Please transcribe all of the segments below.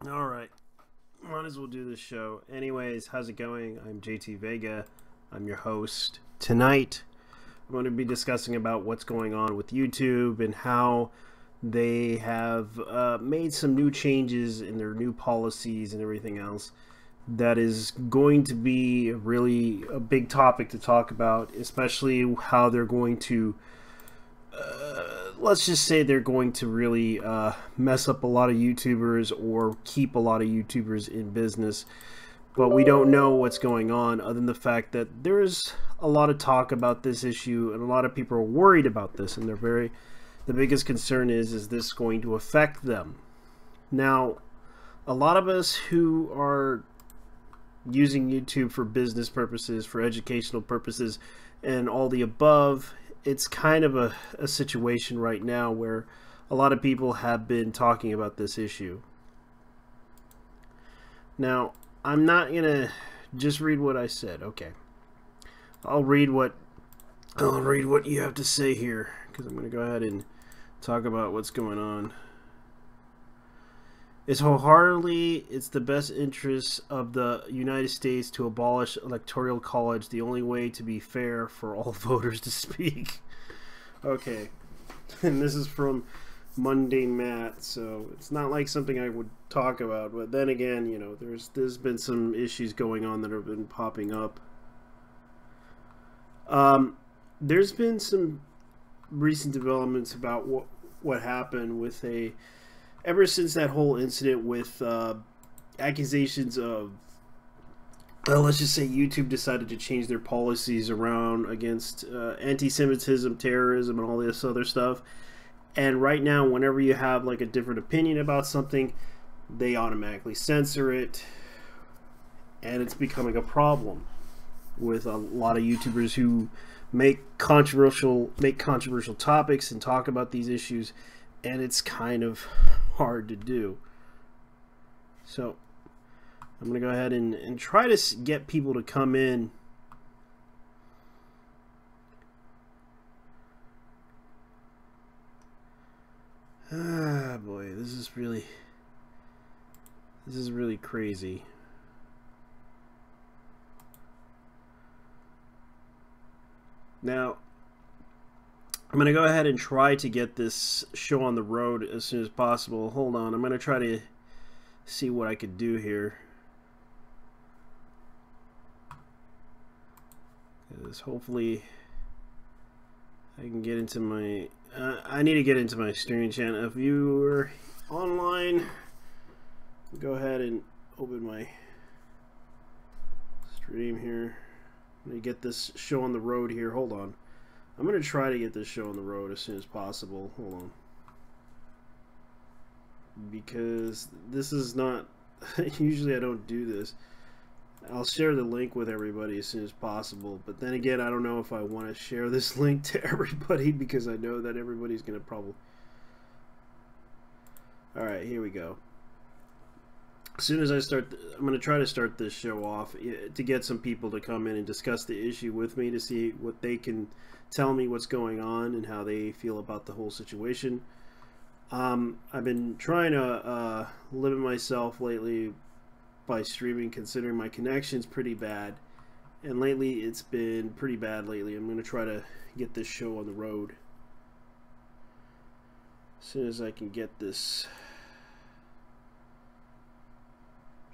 Alright, might as well do this show. Anyways, how's it going? I'm JT Vega. I'm your host. Tonight, I'm going to be discussing about what's going on with YouTube and how they have made some new changes in their new policies and everything else. That is going to be really a big topic to talk about, especially how they're going to let's just say they're going to really mess up a lot of YouTubers or keep a lot of YouTubers in business. But we don't know what's going on other than the fact that there's a lot of talk about this issue and a lot of people are worried about this, and the biggest concern is this going to affect them? Now, a lot of us who are using YouTube for business purposes, for educational purposes, and all the above, it's kind of a situation right now where a lot of people have been talking about this issue. Now, I'm not gonna just read what I said. Okay, I'll read what you have to say here, because I'm gonna go ahead and talk about what's going on. It's wholeheartedly, it's the best interests of the United States to abolish electoral college, the only way to be fair for all voters to speak. Okay, and this is from Mundane Matt, so it's not like something I would talk about, but then again, you know, there's been some issues going on that have been popping up. There's been some recent developments about what happened with ever since that whole incident with accusations of, well, let's just say YouTube decided to change their policies around against anti-Semitism, terrorism, and all this other stuff. And right now, whenever you have like a different opinion about something, they automatically censor it, and it's becoming a problem with a lot of YouTubers who make controversial topics and talk about these issues, and it's kind of hard to do. So I'm going to go ahead and try to get people to come in. Ah, boy, this is really crazy. Now, I'm going to go ahead and try to get this show on the road as soon as possible. Hold on, I'm going to try to see what I could do here. Hopefully I can get into my I need to get into my streaming channel. If you are online, go ahead and open my stream here. I'm gonna get this show on the road here. Hold on, I'm gonna try to get this show on the road as soon as possible. Hold on, because this is not usually I don't do this. I'll share the link with everybody as soon as possible, but then again, I don't know if I want to share this link to everybody, because I know that everybody's going to probably... Alright, here we go. As soon as I start, I'm going to try to start this show off to get some people to come in and discuss the issue with me, to see what they can tell me what's going on and how they feel about the whole situation. I've been trying to limit myself lately by streaming, considering my connection's pretty bad, and lately it's been pretty bad lately. I'm going to try to get this show on the road. As soon as I can get this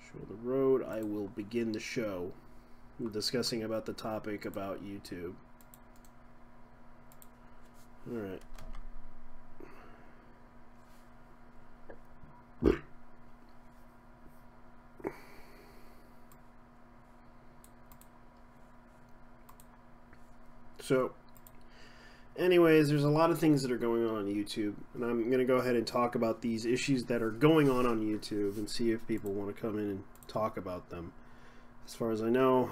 show on the road, I will begin the show discussing about the topic about YouTube. Alright. So, anyways, there's a lot of things that are going on YouTube, and I'm going to go ahead and talk about these issues that are going on YouTube and see if people want to come in and talk about them. As far as I know,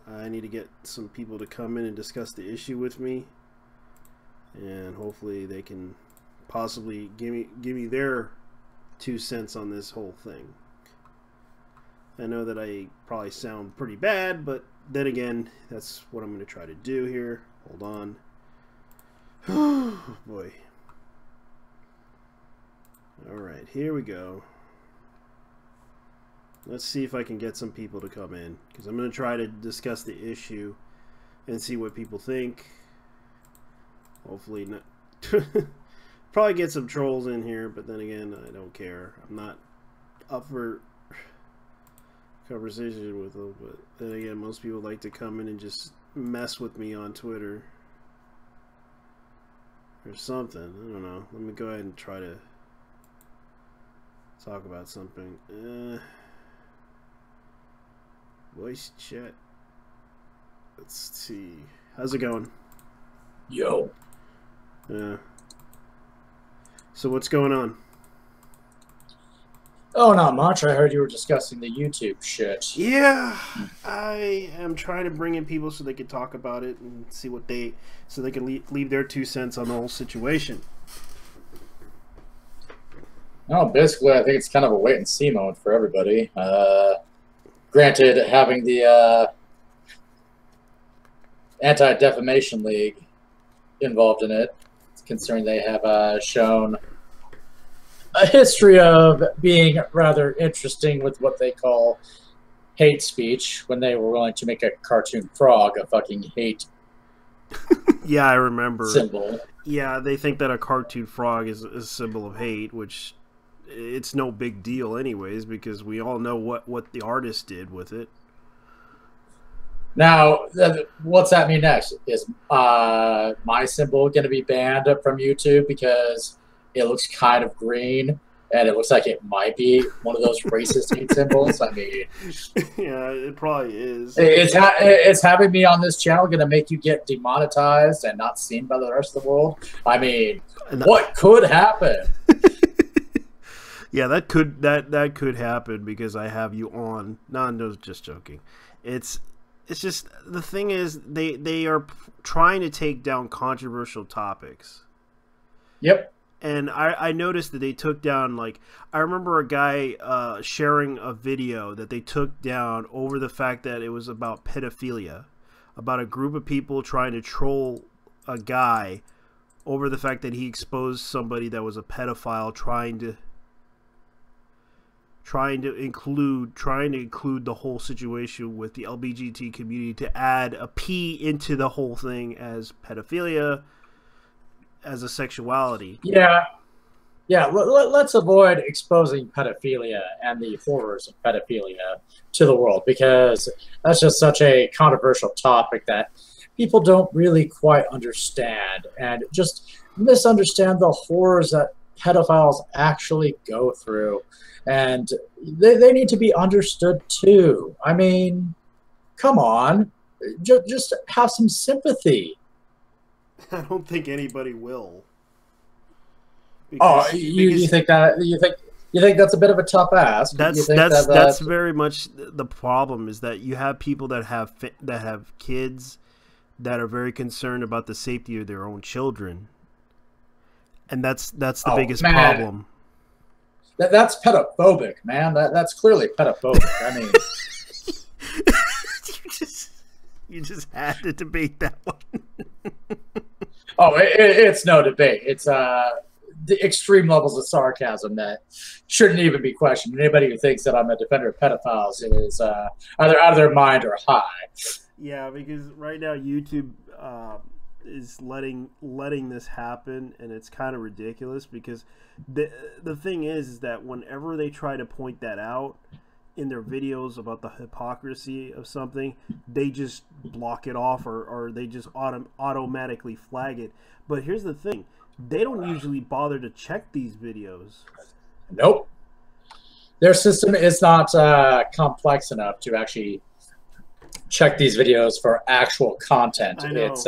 I need to get some people to come in and discuss the issue with me, and hopefully they can possibly give me their 2 cents on this whole thing. I know that I probably sound pretty bad, but then again, that's what I'm going to try to do here. Hold on. Oh boy. Alright, here we go. Let's see if I can get some people to come in, because I'm going to try to discuss the issue and see what people think. Hopefully not. Probably get some trolls in here, but then again, I don't care. I'm not up for conversation with them, but then again, most people like to come in and just mess with me on Twitter or something. I don't know. Let me go ahead and try to talk about something. Voice chat. Let's see. How's it going? Yo. Yeah. So what's going on? Oh, not much. I heard you were discussing the YouTube shit. Yeah, I am trying to bring in people so they can talk about it and see what so they can leave their 2 cents on the whole situation. No, basically, I think it's kind of a wait-and-see moment for everybody. Granted, having the Anti-Defamation League involved in it, considering they have shown a history of being rather interesting with what they call hate speech when they were willing to make a cartoon frog a fucking hate Yeah, I remember. symbol. Yeah, they think that a cartoon frog is a symbol of hate, which it's no big deal anyways, because we all know what the artist did with it. Now, what's that mean next? Is my symbol going to be banned from YouTube because it looks kind of green and it looks like it might be one of those racist hate symbols? I mean, yeah, it probably is. It's having me on this channel going to make you get demonetized and not seen by the rest of the world? I mean, what could happen? Yeah, that could happen because I have you on. No, just joking. It's just, the thing is, they are trying to take down controversial topics. Yep. And I noticed that they took down, like, I remember a guy sharing a video that they took down over the fact that it was about pedophilia, about a group of people trying to troll a guy over the fact that he exposed somebody that was a pedophile, trying to include the whole situation with the LGBT community, to add a P into the whole thing as pedophilia, as a sexuality. Yeah. Let's avoid exposing pedophilia and the horrors of pedophilia to the world, because that's just such a controversial topic that people don't really quite understand, and just misunderstand the horrors that pedophiles actually go through. And they need to be understood too. I mean, come on, just have some sympathy. I don't think anybody will. You think that's a bit of a tough ask? That's very much the problem, is that you have people that have kids that are very concerned about the safety of their own children, and that's the biggest problem. That's pedophobic, man. That's clearly pedophobic. I mean, you just had to debate that one. It's no debate. It's the extreme levels of sarcasm that shouldn't even be questioned. Anybody who thinks that I'm a defender of pedophiles is either out of their mind or high. Yeah, because right now YouTube is letting this happen, and it's kind of ridiculous, because the thing is that whenever they try to point that out in their videos about the hypocrisy of something, they just block it off, or they just automatically flag it. But here's the thing, they don't usually bother to check these videos. Nope. Their system is not complex enough to actually check these videos for actual content. It's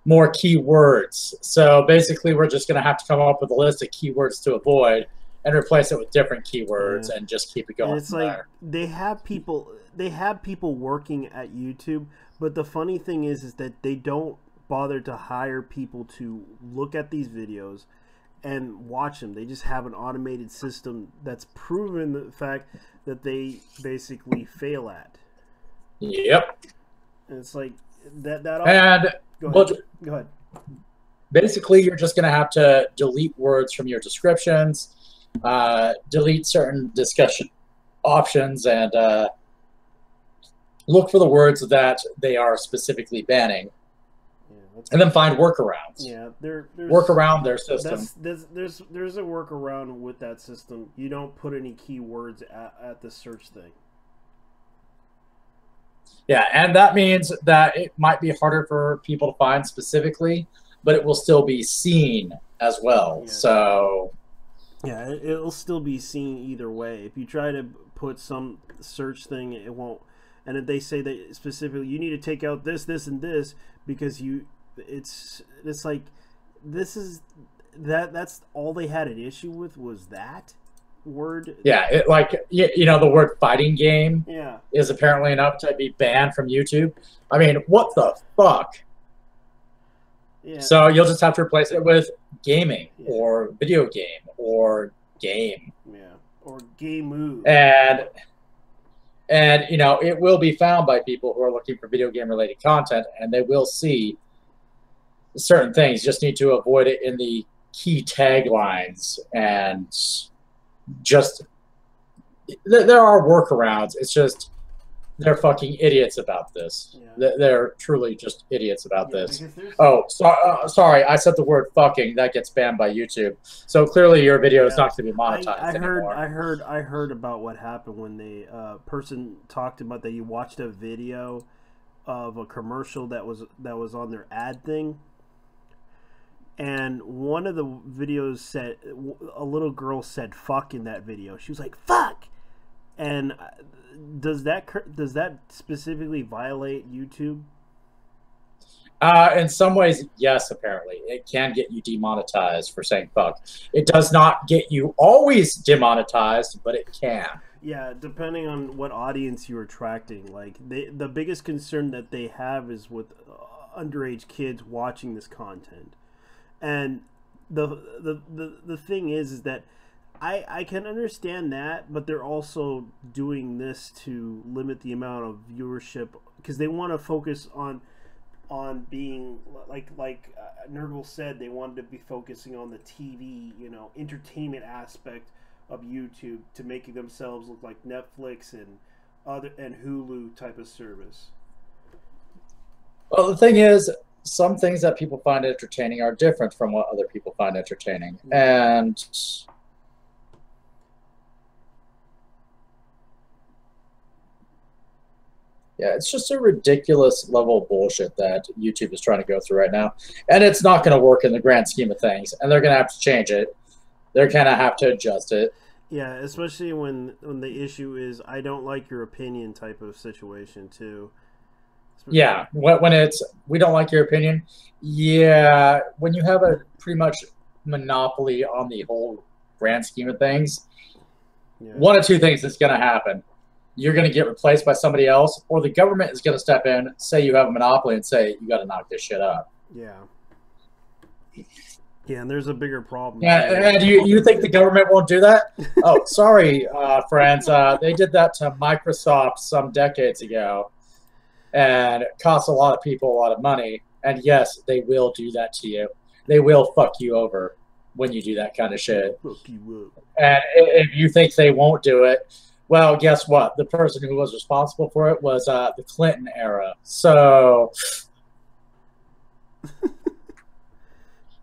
more keywords. So basically, we're just going to have to come up with a list of keywords to avoid and replace it with different keywords, and just keep it going. And it's like there. They have people working at YouTube, but the funny thing is that they don't bother to hire people to look at these videos and watch them. They just have an automated system that's proven the fact that they basically fail at. Yep. And it's like that. Go ahead. Basically, you're just going to have to delete words from your descriptions, delete certain discussion options and look for the words that they are specifically banning, and then find workarounds. Yeah, there's work around their system. There's a workaround with that system. You don't put any keywords at the search thing. Yeah, and that means that it might be harder for people to find specifically, but it will still be seen as well. Yeah. So yeah, it'll still be seen either way. If you try to put some search thing, it won't. And if they say that specifically, you need to take out this, this, and this because it's like that's all they had an issue with was that word. Yeah, the word fighting game is apparently enough to be banned from YouTube. I mean, what the fuck? Yeah. So you'll just have to replace it with gaming or video game or game. Yeah, or game move. And it will be found by people who are looking for video game related content, and they will see certain things. Just need to avoid it in the key taglines, and just there are workarounds. It's just they're fucking idiots about this. Yeah. They're truly just idiots about this. Oh, sorry, I said the word fucking. That gets banned by YouTube. So clearly your video is not going to be monetized anymore. I heard about what happened when the person talked about that you watched a video of a commercial that was on their ad thing. And one of the videos said, a little girl said fuck in that video. She was like, fuck! And does that specifically violate YouTube? In some ways, yes, apparently. It can get you demonetized for saying fuck. It does not get you always demonetized, but it can. Yeah, depending on what audience you're attracting. Like, the biggest concern that they have is with underage kids watching this content. And the thing is that I can understand that, but they're also doing this to limit the amount of viewership because they want to focus on being like Nurgle said, they wanted to be focusing on the TV, entertainment aspect of YouTube to making themselves look like Netflix and Hulu type of service. Well, the thing is, some things that people find entertaining are different from what other people find entertaining. And yeah, it's just a ridiculous level of bullshit that YouTube is trying to go through right now. And it's not going to work in the grand scheme of things. And they're going to have to change it. They're going to have to adjust it. Yeah, especially when the issue is I don't like your opinion type of situation too. Yeah, when it's we don't like your opinion. Yeah, when you have a pretty much monopoly on the whole grand scheme of things, one of two things is going to happen. You're going to get replaced by somebody else, or the government is going to step in, say you have a monopoly, and say you got to knock this shit up. Yeah. Yeah, and there's a bigger problem. Yeah, and you think the government won't do that? Oh, sorry, friends. They did that to Microsoft some decades ago. And it costs a lot of people a lot of money. And yes, they will do that to you. They will fuck you over when you do that kind of shit. Fuck you up. And if you think they won't do it, well, guess what? The person who was responsible for it was the Clinton era. So,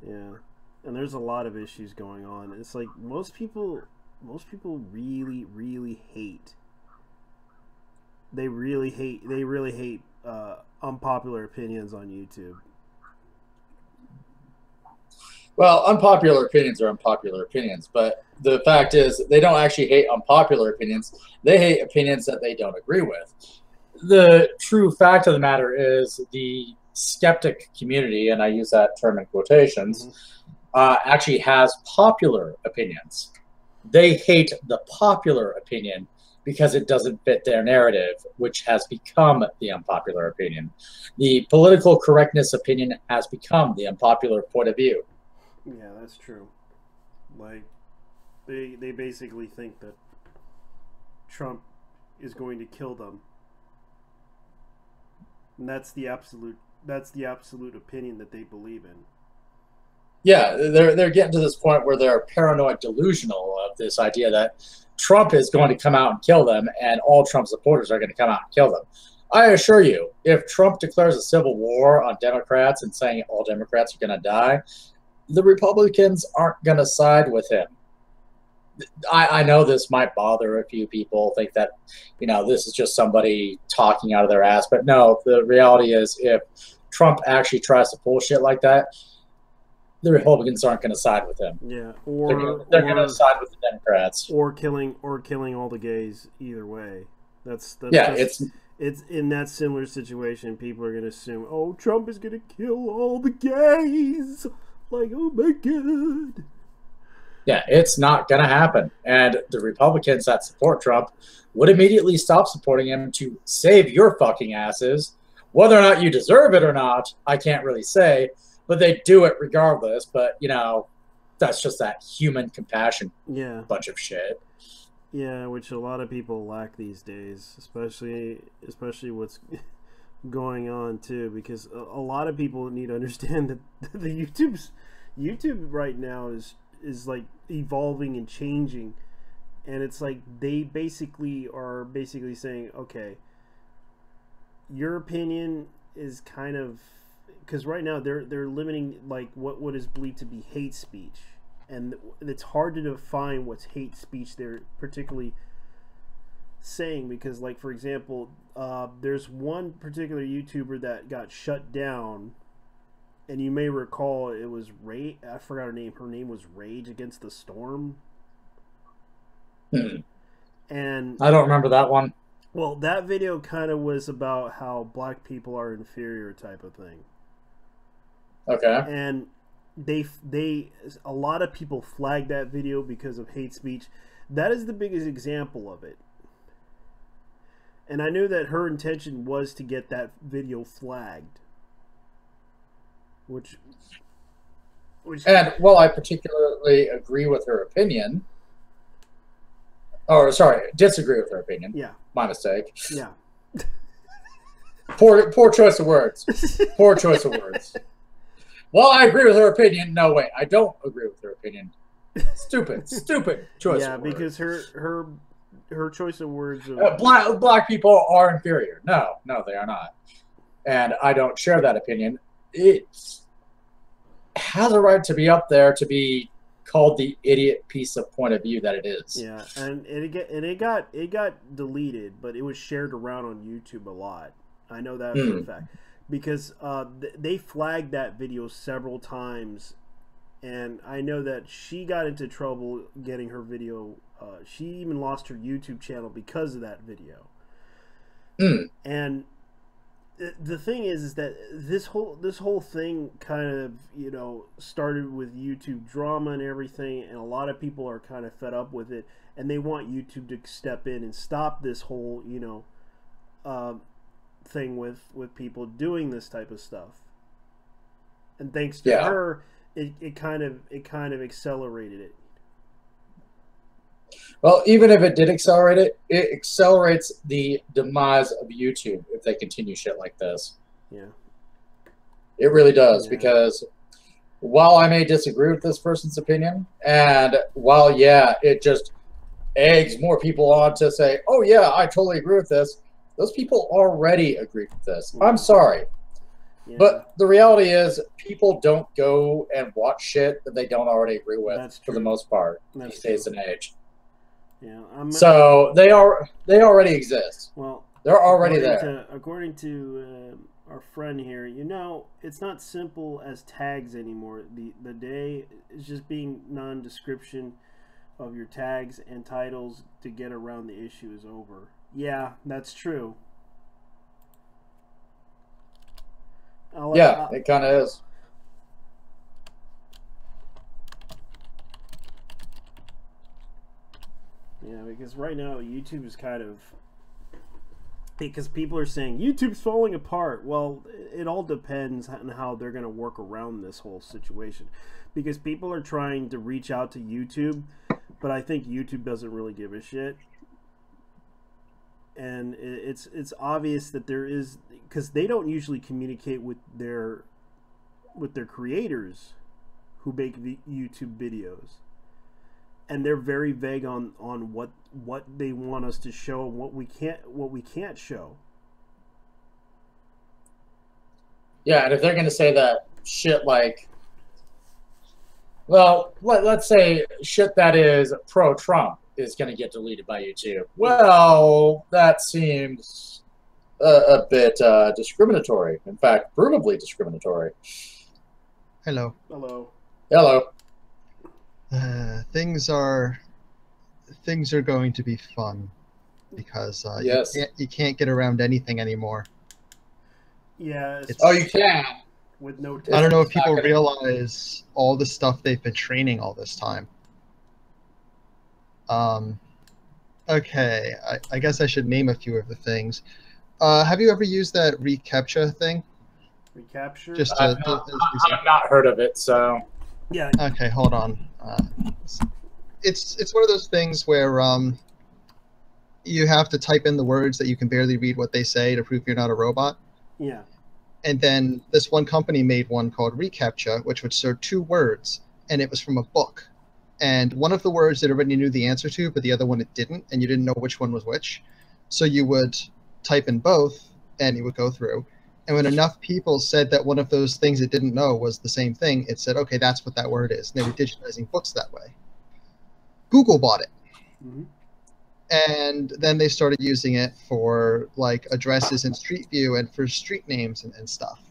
yeah, and there's a lot of issues going on. It's like most people really, really hate. They really hate unpopular opinions on YouTube. Well, unpopular opinions are unpopular opinions, but the fact is they don't actually hate unpopular opinions. They hate opinions that they don't agree with. The true fact of the matter is the skeptic community, and I use that term in quotations, actually has popular opinions. They hate the popular opinion because it doesn't fit their narrative, which has become the unpopular opinion. The political correctness opinion has become the unpopular point of view. Yeah, that's true. Like, they basically think that Trump is going to kill them. And that's the absolute opinion that they believe in. Yeah, they're getting to this point where they're paranoid delusional of this idea that Trump is going to come out and kill them, and all Trump supporters are going to come out and kill them. I assure you, if Trump declares a civil war on Democrats and saying all Democrats are going to die, the Republicans aren't going to side with him. I know this might bother a few people, think that, this is just somebody talking out of their ass. But no, the reality is if Trump actually tries to pull shit like that, the Republicans aren't going to side with him. Yeah, they're going to side with the Democrats. Or killing all the gays either way. That's yeah, it's in that similar situation. People are going to assume, oh, Trump is going to kill all the gays. Like, oh my God. Yeah, it's not going to happen. And the Republicans that support Trump would immediately stop supporting him to save your fucking asses. Whether or not you deserve it or not, I can't really say, but they do it regardless. But, that's just that human compassion bunch of shit. Yeah, which a lot of people lack these days, especially what's going on too, because a lot of people need to understand that the YouTube right now is like evolving and changing, and it's like they are basically saying, okay, your opinion is kind of, because right now they're limiting like what is believed to be hate speech, and it's hard to define what's hate speech they're particularly saying, because like, for example, there's one particular YouTuber that got shut down. And you may recall it was Rage. I forgot her name. Her name was Rage Against the Storm. And I don't remember that one. Well, that video kind of was about how black people are inferior type of thing. Okay. And a lot of people flagged that video because of hate speech. That is the biggest example of it. And I knew that her intention was to get that video flagged. Which and while I particularly agree with her opinion, or sorry, disagree with her opinion. Yeah, my mistake. Yeah, poor choice of words. Poor choice of words. While I agree with her opinion, no wait, I don't agree with her opinion. Stupid choice. Yeah, of words. Because her choice of words. Black people are inferior. No, they are not, and I don't share that opinion. It has a right to be up there, to be called the idiot piece of point of view that it is. Yeah, and it got deleted, but it was shared around on YouTube a lot. I know that for a fact, because they flagged that video several times, and I know that she got into trouble getting her video. She even lost her YouTube channel because of that video. And the thing is that this whole thing kind of started with YouTube drama and everything, and a lot of people are kind of fed up with it, and they want YouTube to step in and stop this whole thing with people doing this type of stuff. And thanks to her, it kind of accelerated it. Well, even if it did accelerate it, it accelerates the demise of YouTube if they continue shit like this. Yeah. It really does, because while I may disagree with this person's opinion, and while, it just eggs more people on to say, oh, yeah, I totally agree with this, those people already agree with this. I'm sorry. Yeah. But the reality is people don't go and watch shit that they don't already agree with for the most part these days and age. Yeah, so they already exist. Well, they're already there. According to our friend here, it's not simple as tags anymore. The day is just being non-description of your tags and titles to get around the issue is over. Yeah, that's true. It kind of is. Yeah, because right now YouTube is kind of, because people are saying YouTube's falling apart. Well, it all depends on how they're going to work around this whole situation, because people are trying to reach out to YouTube, but I think YouTube doesn't really give a shit. And it's obvious that there is, because they don't usually communicate with their creators who make YouTube videos, and they're very vague on what they want us to show and what we can't show. Yeah, and if they're going to say that shit like, well, let's say shit that is pro-Trump is going to get deleted by YouTube. Well, that seems a bit discriminatory. In fact, provably discriminatory. Hello. Hello. Hello. Things are going to be fun because Yes. you can't get around anything anymore. Yeah. Oh, you can. With no. I don't know if people realize all the stuff they've been training all this time. Okay, I guess I should name a few of the things. Have you ever used that reCAPTCHA thing? Recapture. Just I've not heard of it, so. Yeah. Okay, hold on. It's one of those things where you have to type in the words that you can barely read what they say to prove you're not a robot. Yeah. And then this one company made one called reCAPTCHA, which would serve 2 words, and it was from a book. And one of the words it already knew the answer to, but the other one it didn't, and you didn't know which one was which. So you would type in both, and it would go through. And when enough people said that one of those things it didn't know was the same thing, it said, okay, that's what that word is. And they were digitizing books that way. Google bought it. Mm-hmm. And then they started using it for like addresses in Street View and for street names and stuff.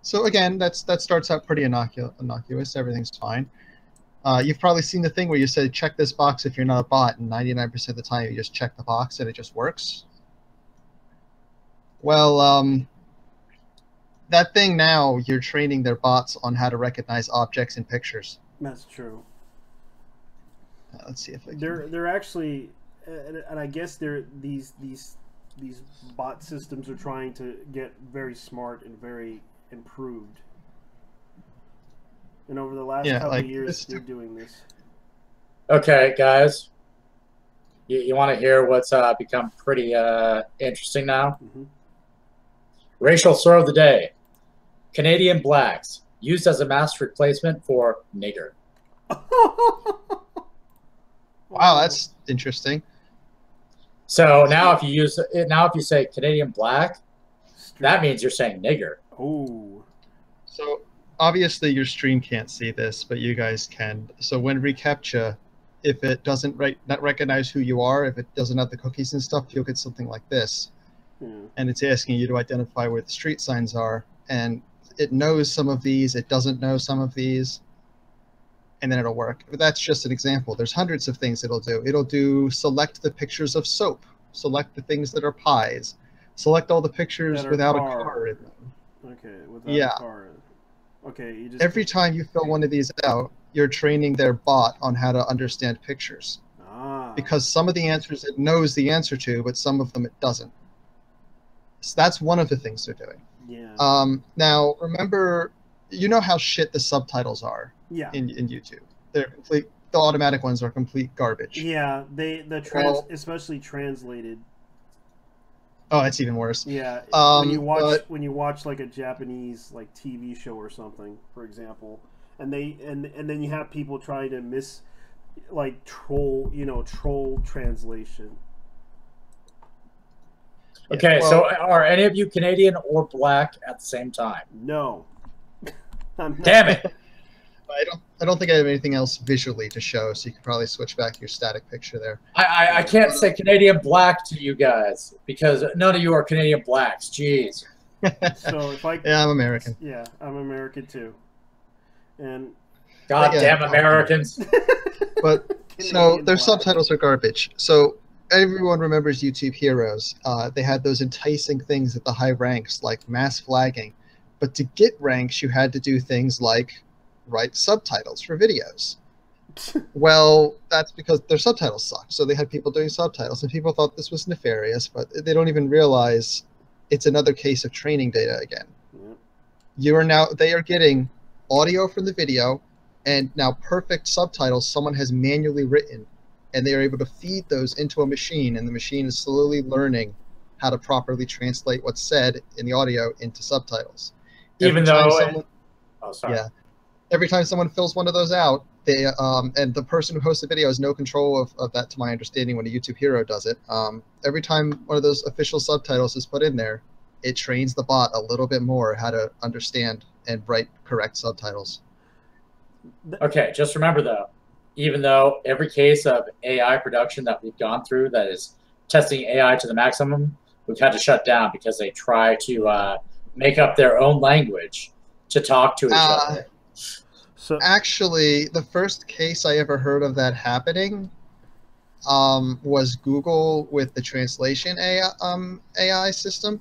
So again, that starts out pretty innocuous. Everything's fine. You've probably seen the thing where you say, check this box if you're not a bot, and 99% of the time you just check the box and it just works. Well, that thing now, you're training their bots on how to recognize objects in pictures. That's true. Let's see if I can... They're actually, and I guess these bot systems are trying to get very smart and very improved. And over the last couple of years, they're doing this. Okay, guys. You want to hear what's become pretty interesting now? Mm-hmm. Racial slur of the day. Canadian blacks, used as a mask replacement for nigger. Wow, that's interesting. So now if you say Canadian black, that means you're saying nigger. Oh. So obviously your stream can't see this, but you guys can. So when reCAPTCHA, if it doesn't not recognize who you are, if it doesn't have the cookies and stuff, you'll get something like this. And it's asking you to identify where the street signs are. And it knows some of these, it doesn't know some of these, and then it'll work. But that's just an example. There's hundreds of things it'll do. It'll do select the pictures of soap, select the things that are pies, select all the pictures without a car in them. Okay, without a car. Okay, you just... Every time you fill one of these out, you're training their bot on how to understand pictures. Because some of the answers it knows the answer to, but some of them it doesn't. So that's one of the things they're doing. Yeah. Now, remember, you know how shit the subtitles are in YouTube. They're complete. The automatic ones are complete garbage. Yeah, especially translated. Oh, that's even worse. Yeah, when you watch like a Japanese like TV show or something, for example, and then you have people trying to troll translation. Okay, so are any of you Canadian or black at the same time? No. Damn it! I don't think I have anything else visually to show, so you can probably switch back to your static picture there. I can't say Canadian black to you guys because none of you are Canadian blacks. Jeez. So if I I'm American. Yeah, I'm American too. And goddamn Americans. But so their subtitles are garbage. So everyone remembers YouTube Heroes. They had those enticing things at the high ranks like mass flagging. But to get ranks, you had to do things like write subtitles for videos. Well, that's because their subtitles suck. So they had people doing subtitles, and people thought this was nefarious, but they don't even realize it's another case of training data again. They are getting audio from the video, and now perfect subtitles someone has manually written, and they are able to feed those into a machine, and the machine is slowly how to properly translate what's said in the audio into subtitles. Even though... Oh, sorry. Yeah. every time someone fills one of those out, they and the person who hosts the video has no control of that, to my understanding, when a YouTube hero does it. Every time one of those official subtitles is put in there, it trains the bot a little bit more how to understand and write correct subtitles. Okay, just remember though, even though every case of AI production that we've gone through that is testing AI to the maximum, we've had to shut down because they try to make up their own language to talk to each other. So actually, the first case I ever heard of that happening was Google with the translation AI system.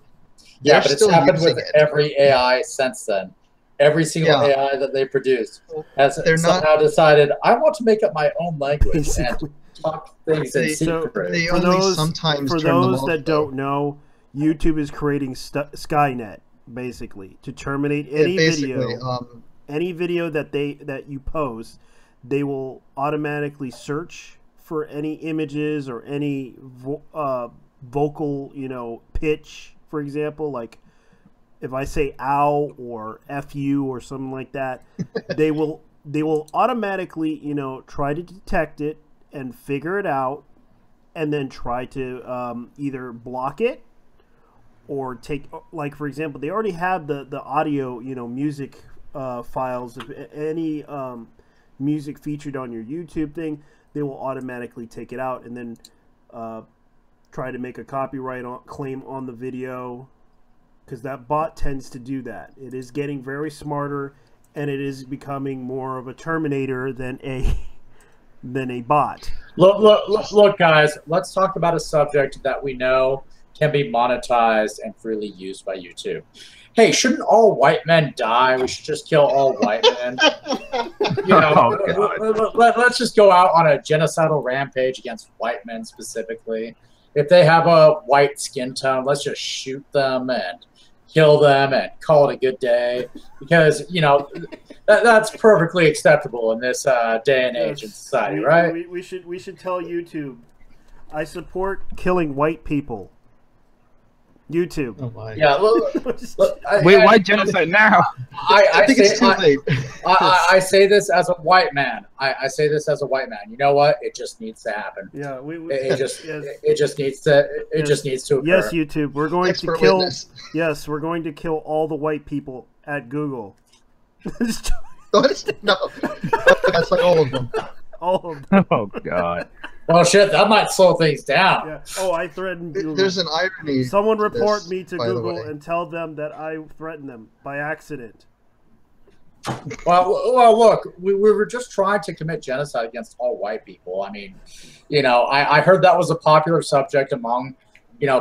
Yeah, but it's happened with every AI since then. Every single AI that they produced has somehow decided, I want to make up my own language and talk things in secret. For those that don't know, YouTube is creating Skynet, basically, to terminate any video. Any video that you post, they will automatically search for any images or any vocal, pitch, for example, like if I say ow or fu or something like that, they will automatically, try to detect it and figure it out, and then try to either block it or take, like, for example, they already have the audio, music files. If any music featured on your YouTube thing, they will automatically take it out and then try to make a copyright claim on the video, because that bot tends to do that. It is getting very smarter, and it is becoming more of a Terminator than a bot. Look, guys. Let's talk about a subject that we know can be monetized and freely used by YouTube. Hey, shouldn't all white men die? We should just kill all white men. Let's just go out on a genocidal rampage against white men specifically. If they have a white skin tone, let's just shoot them and kill them and call it a good day, because that's perfectly acceptable in this day and age in society, right? We should tell YouTube, I support killing white people. YouTube. Oh my. Yeah. Wait, why genocide now? I think it's too late. I say this as a white man. I say this as a white man. You know what? It just needs to happen. Yeah, it just needs to occur. Yes, YouTube. We're going to kill. Witness. Yes, we're going to kill all the white people at Google. No, that's like all of them. All of them. Oh God. Well, shit, that might slow things down. Yeah. Oh, I threatened Google. There's an irony. Someone report me to Google and tell them that I threatened them by accident. Well, look, we were just trying to commit genocide against all white people. I mean, I heard that was a popular subject among,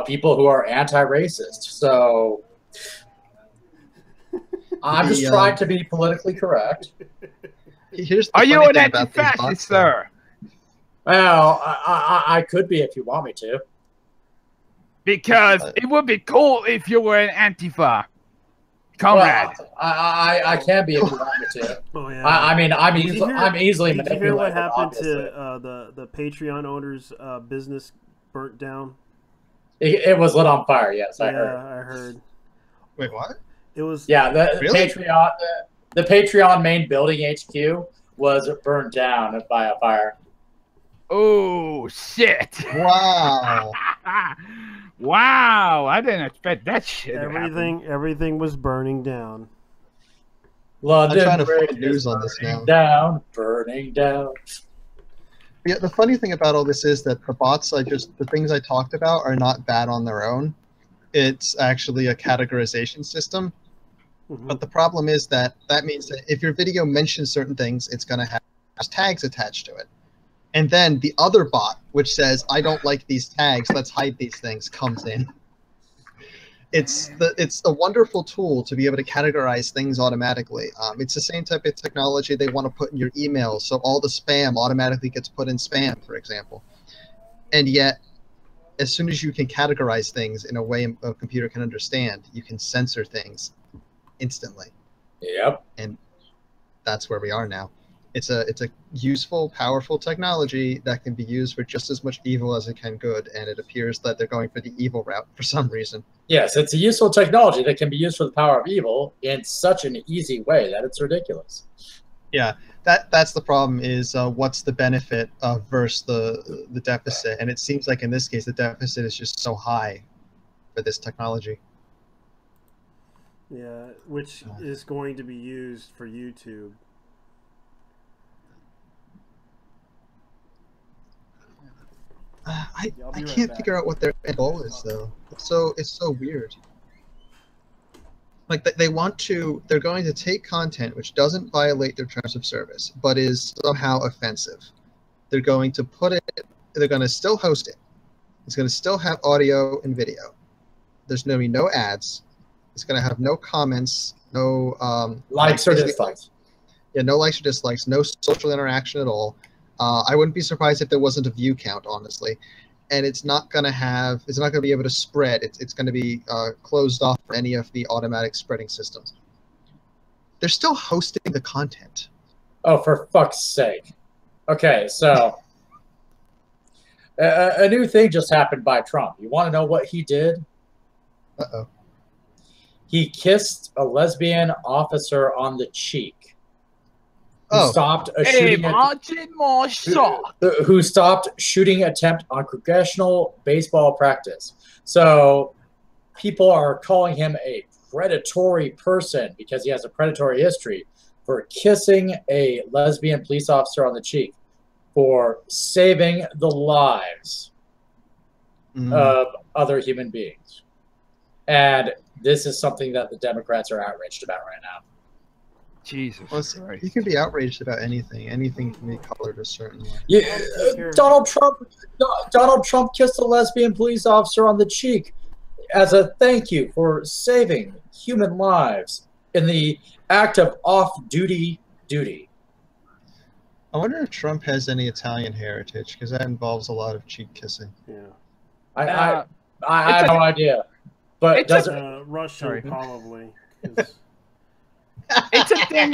people who are anti-racist. So I'm just trying to be politically correct. Are you an anti-fascist, sir? Well, I could be if you want me to. Because it would be cool if you were an Antifa comrade. Well, I can be if you want me to. Oh, yeah. I'm easily manipulated. Did you hear what happened to the Patreon owner's business burnt down? It was lit on fire. Yes, I heard. I heard. Wait, what? It was. Yeah, the Patreon main building HQ was burned down by a fire. Oh shit! Wow! Wow! I didn't expect that shit. Everything was burning down. London, I'm trying to find news on this now. Burning down. Yeah, the funny thing about all this is that the bots the things I talked about are not bad on their own. It's actually a categorization system. Mm-hmm. But the problem is that means that if your video mentions certain things, it's going to have tags attached to it. And then the other bot, which says, I don't like these tags, let's hide these things, comes in. It's a wonderful tool to be able to categorize things automatically. It's the same type of technology they want to put in your emails, so all the spam automatically gets put in spam, for example. And yet, as soon as you can categorize things in a way a computer can understand, you can censor things instantly. Yep. And that's where we are now. It's a useful, powerful technology that can be used for just as much evil as it can good, and it appears that they're going for the evil route for some reason. Yes, it's a useful technology that can be used for the power of evil in such an easy way that it's ridiculous. Yeah, that's the problem. Is what's the benefit versus the deficit? And it seems like in this case, the deficit is just so high for this technology. Yeah, which is going to be used for YouTube. I can't figure out what their end goal is though. It's so weird. Like they're going to take content which doesn't violate their terms of service, but is somehow offensive. They're going to they're going to still host it. It's going to still have audio and video. There's going to be no ads. It's going to have no comments, no likes or dislikes. Yeah, no likes or dislikes, no social interaction at all. I wouldn't be surprised if there wasn't a view count, honestly. And it's not going to be able to spread. It's going to be closed off for any of the automatic spreading systems. They're still hosting the content. Oh, for fuck's sake. Okay, so a new thing just happened by Trump. You want to know what he did? Uh-oh. He kissed a lesbian officer on the cheek. Oh. Who stopped shooting attempt on congressional baseball practice. So people are calling him a predatory person because he has a predatory history for kissing a lesbian police officer on the cheek for saving the lives of other human beings. And this is something that the Democrats are outraged about right now. Jesus Christ. You can be outraged about anything. Anything can be colored a certain way. Yeah, Donald Trump kissed a lesbian police officer on the cheek as a thank you for saving human lives in the act of off-duty duty. I wonder if Trump has any Italian heritage, because that involves a lot of cheek kissing. Yeah. I have no idea. But it doesn't Russian probably. It's a thing.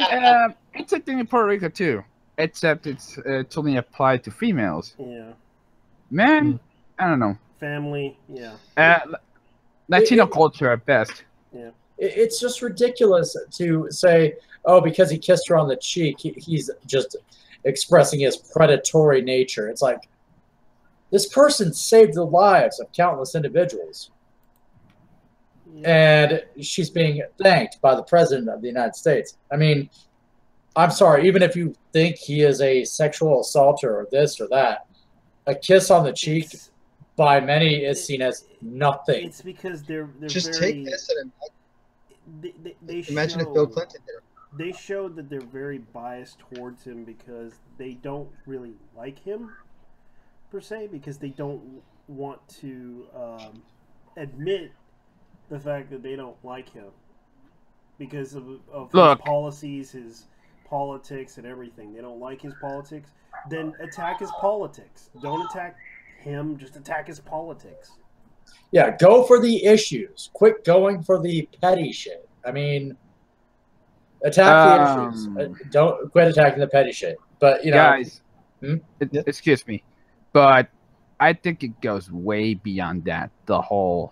It's a thing in Puerto Rico too, except it's only applied to females. Yeah. Men, I don't know. Family, yeah. Latino culture at best. Yeah. It's just ridiculous to say, oh, because he kissed her on the cheek, he's just expressing his predatory nature. It's like, this person saved the lives of countless individuals. And she's being thanked by the president of the United States. I mean, I'm sorry, even if you think he is a sexual assaulter or this or that, a kiss on the cheek by many is seen as nothing. It's because they're just very, take this and they imagine if Bill Clinton did. They showed that they're very biased towards him because they don't really like him, per se, because they don't want to admit the fact that they don't like him because of his policies, his politics, and everything. They don't like his politics. Then attack his politics. Don't attack him. Just attack his politics. Yeah, go for the issues. Quit going for the petty shit. I mean, attack the issues. Don't quit attacking the petty shit. But you know, guys, excuse me, but I think it goes way beyond that. The whole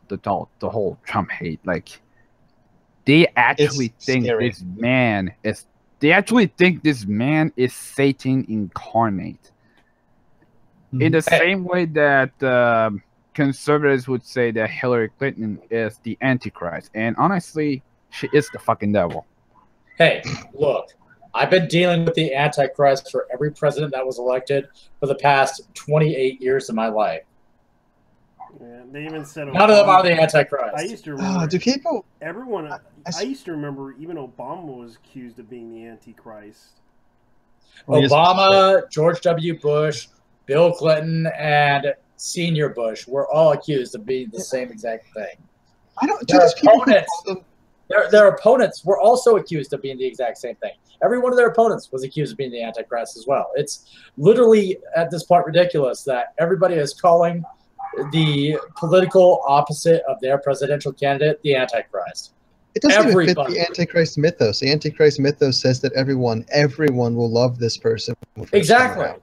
Trump hate. Like, they actually think this man is. They actually think this man is Satan incarnate. In the same way that conservatives would say that Hillary Clinton is the Antichrist, and honestly, she is the fucking devil. Hey, look. I've been dealing with the Antichrist for every president that was elected for the past 28 years of my life. Yeah, they even said none of them are the Antichrist. I used to remember. Do people? Everyone. I used to remember even Obama was accused of being the Antichrist. Obama, George W. Bush, Bill Clinton, and Senior Bush were all accused of being the same exact thing. I don't. Do these people? Their opponents were also accused of being the exact same thing. Every one of their opponents was accused of being the Antichrist as well. It's literally, at this point, ridiculous that everybody is calling the political opposite of their presidential candidate the Antichrist. It doesn't even fit the Antichrist mythos. The Antichrist mythos says that everyone will love this person. Exactly.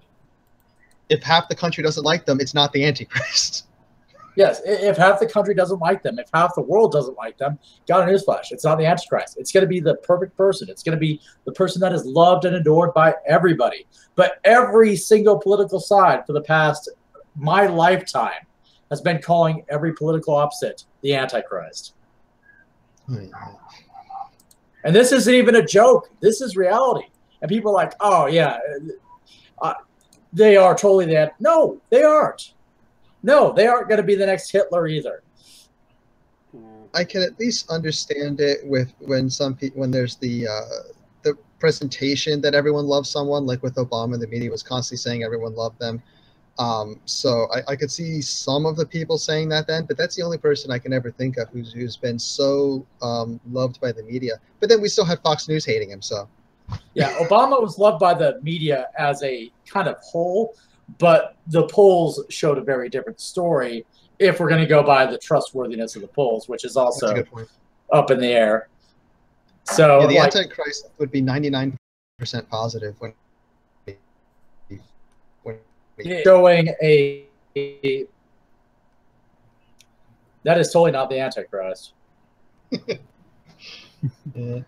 If half the country doesn't like them, it's not the Antichrist. Yes, if half the country doesn't like them, if half the world doesn't like them, got a newsflash. It's not the Antichrist. It's going to be the perfect person. It's going to be the person that is loved and adored by everybody. But every single political side for the past, my lifetime, has been calling every political opposite the Antichrist. And this isn't even a joke. This is reality. And people are like, oh, yeah, they are totally that. No, they aren't. No, they aren't going to be the next Hitler either. I can at least understand it with when there's the presentation that everyone loves someone, like with Obama, the media was constantly saying everyone loved them. So I could see some of the people saying that then, but that's the only person I can ever think of who's been so loved by the media. But then we still had Fox News hating him. So yeah, Obama was loved by the media as a kind of whole. But the polls showed a very different story if we're going to go by the trustworthiness of the polls, which is also up in the air. So yeah, the Antichrist would be 99% positive when showing that is totally not the Antichrist. Yeah.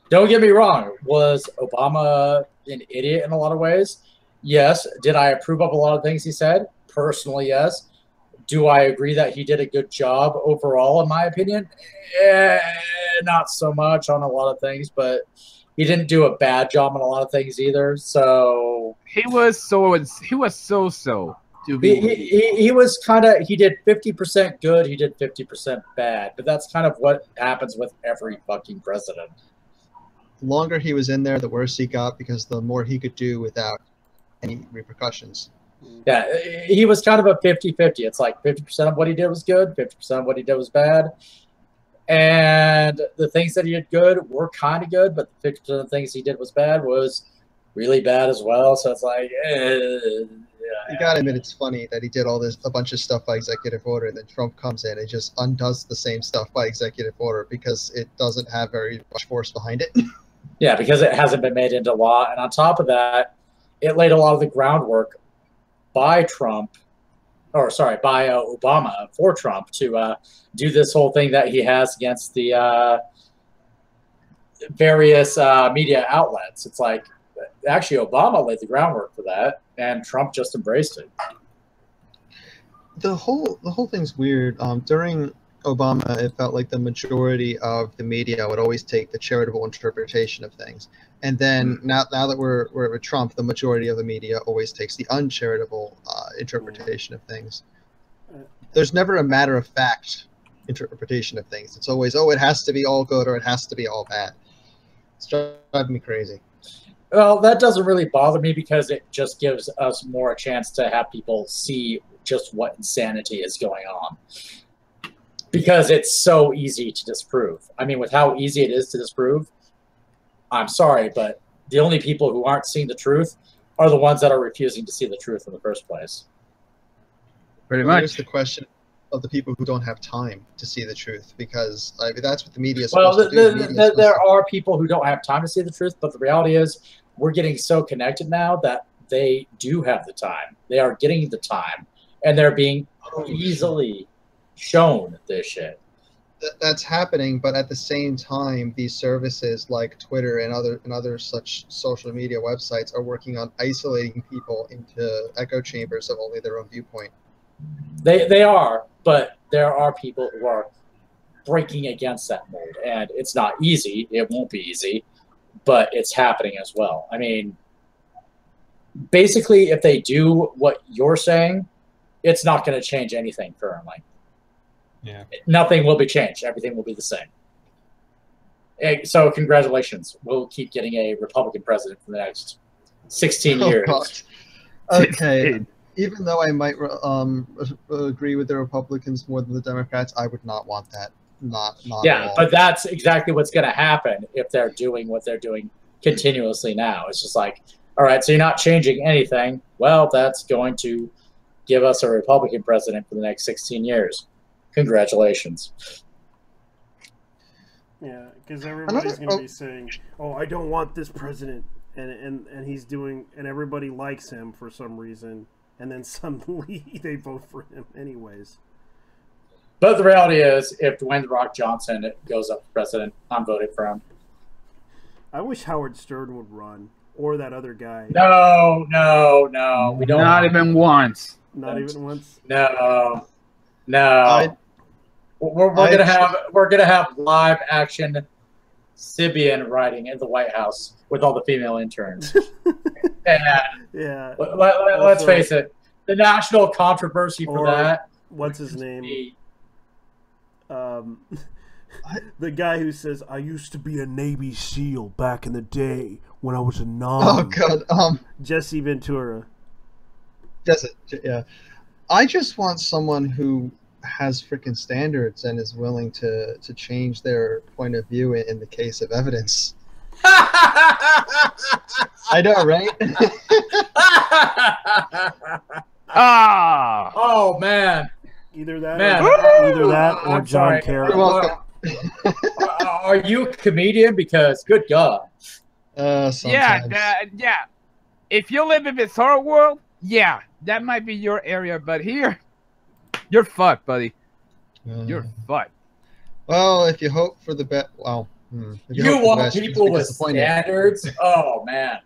Don't get me wrong. Was Obama an idiot in a lot of ways? Yes. Did I approve of a lot of things he said? Personally, yes. Do I agree that he did a good job overall, in my opinion? Not so much on a lot of things, but he didn't do a bad job on a lot of things either. So he was so. He was kind of, he did 50% good, he did 50% bad. But that's kind of what happens with every fucking president. The longer he was in there, the worse he got because the more he could do without any repercussions. Yeah, he was kind of a 50-50. It's like 50% of what he did was good, 50% of what he did was bad. And the things that he did good were kind of good, but 50% of the things he did was bad was really bad as well. So it's like, you gotta admit it's funny that he did a bunch of stuff by executive order, and then Trump comes in and just undoes the same stuff by executive order because it doesn't have very much force behind it. Yeah, because it hasn't been made into law. And on top of that, it laid a lot of the groundwork by Obama for Trump to do this whole thing that he has against the various media outlets. It's like, actually, Obama laid the groundwork for that, and Trump just embraced it. The whole thing's weird. During Obama, it felt like the majority of the media would always take the charitable interpretation of things. And then now that we're with Trump, the majority of the media always takes the uncharitable interpretation of things. There's never a matter of fact interpretation of things. It's always, oh, it has to be all good or it has to be all bad. It's driving me crazy. Well, that doesn't really bother me because it just gives us more a chance to have people see just what insanity is going on. Because it's so easy to disprove. I mean, with how easy it is to disprove, I'm sorry, but the only people who aren't seeing the truth are the ones that are refusing to see the truth in the first place. Pretty much. Here's the question of the people who don't have time to see the truth, because that's what the media is well, supposed to do. There are people who don't have time to see the truth, but the reality is we're getting so connected now that they do have the time. They are getting the time, and they're being easily shown this shit. That's happening, but at the same time, these services like Twitter and other such social media websites are working on isolating people into echo chambers of only their own viewpoint. They are, but there are people who are breaking against that mold, and it's not easy. It won't be easy, but it's happening as well. I mean, basically, if they do what you're saying, it's not going to change anything currently. Yeah. Nothing will be changed. Everything will be the same. So congratulations. We'll keep getting a Republican president for the next 16 years. God. Okay. Even though I might agree with the Republicans more than the Democrats, I would not want that. Not yeah, at all. But that's exactly what's going to happen if they're doing what they're doing continuously now. It's just like, all right, so you're not changing anything. Well, that's going to give us a Republican president for the next 16 years. Congratulations. Yeah, because everybody's going to be saying, "Oh, I don't want this president," and he's doing, and everybody likes him for some reason, and then suddenly they vote for him anyways. But the reality is, if Dwayne The Rock Johnson goes up for president, I'm voting for him. I wish Howard Stern would run, or that other guy. No, we don't. Not even once. Not even once. No. We're gonna have live action Sibian riding in the White House with all the female interns. Yeah. Let's face it, the national controversy for that. What's his name? The guy who says, "I used to be a Navy SEAL back in the day when I was a non." Oh God, Jesse Ventura. Yeah. I just want someone who has freaking standards and is willing to change their point of view in the case of evidence. I know, right? Oh man. Either that or John Kerry. You're welcome. Are you a comedian? Because good God. Sometimes. Yeah. If you live in this horror world, yeah, that might be your area, but here, you're fucked, buddy. You're fucked. Well, if you hope for the best, well, you want people with standards? Oh man,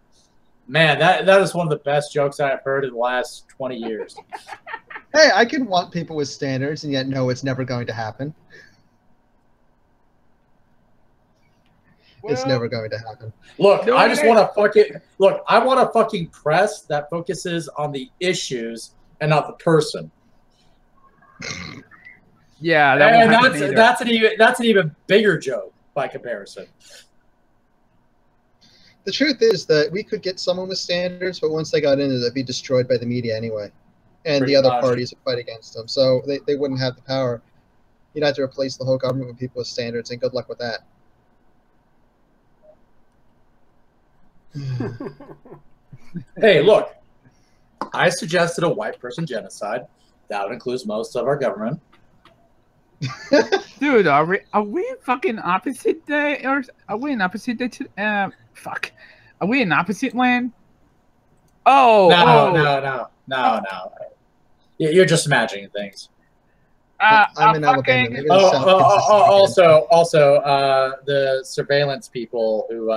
that is one of the best jokes I've heard in the last 20 years. Hey, I can want people with standards and yet know it's never going to happen. It's never going to happen. Look, I just want I want a fucking press that focuses on the issues and not the person. Yeah, that's an even bigger joke by comparison. The truth is that we could get someone with standards, but once they got into it, they'd be destroyed by the media anyway. And the other parties would fight against them. So they wouldn't have the power. You'd have to replace the whole government with people with standards, and good luck with that. Hey, look. I suggested a white person genocide. That would include most of our government. Dude, are we fucking opposite day, or are we in opposite day? Fuck. Are we in opposite land? No. You're just imagining things. I'm in Alabama. Maybe Also, the surveillance people who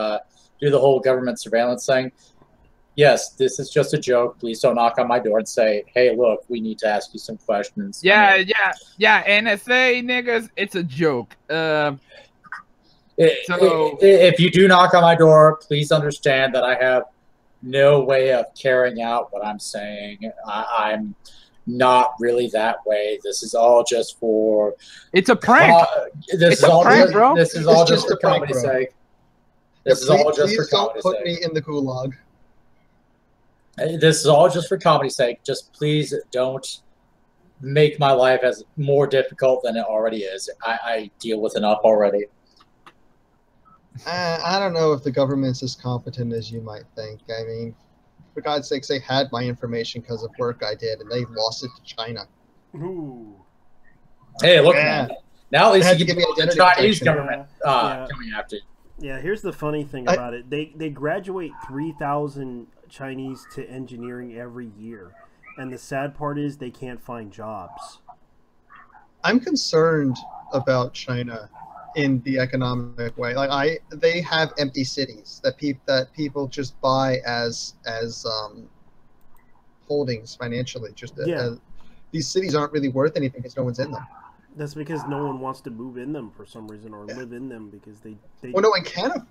do the whole government surveillance thing. Yes, this is just a joke. Please don't knock on my door and say, "Hey, look, we need to ask you some questions." Yeah. NSA niggas, it's a joke. If you do knock on my door, please understand that I have no way of carrying out what I'm saying. I'm not really that way. This is all just for. It's a prank. This is all just for comedy's sake. This is all just for comedy's sake. Don't put me in the gulag. This is all just for comedy's sake. Just please don't make my life as more difficult than it already is. I deal with enough already. I don't know if the government's as competent as you might think. I mean, for God's sakes, they had my information because of work I did, and they lost it to China. Ooh. Hey, look, man. Now at least you can get the Chinese government coming after you. Yeah, here's the funny thing about it. They graduate 3,000 Chinese to engineering every year. And the sad part is they can't find jobs. I'm concerned about China in the economic way. Like they have empty cities that people just buy as holdings financially. These cities aren't really worth anything because no one's in them. That's because no one wants to move in them for some reason or live in them because they well, no one can.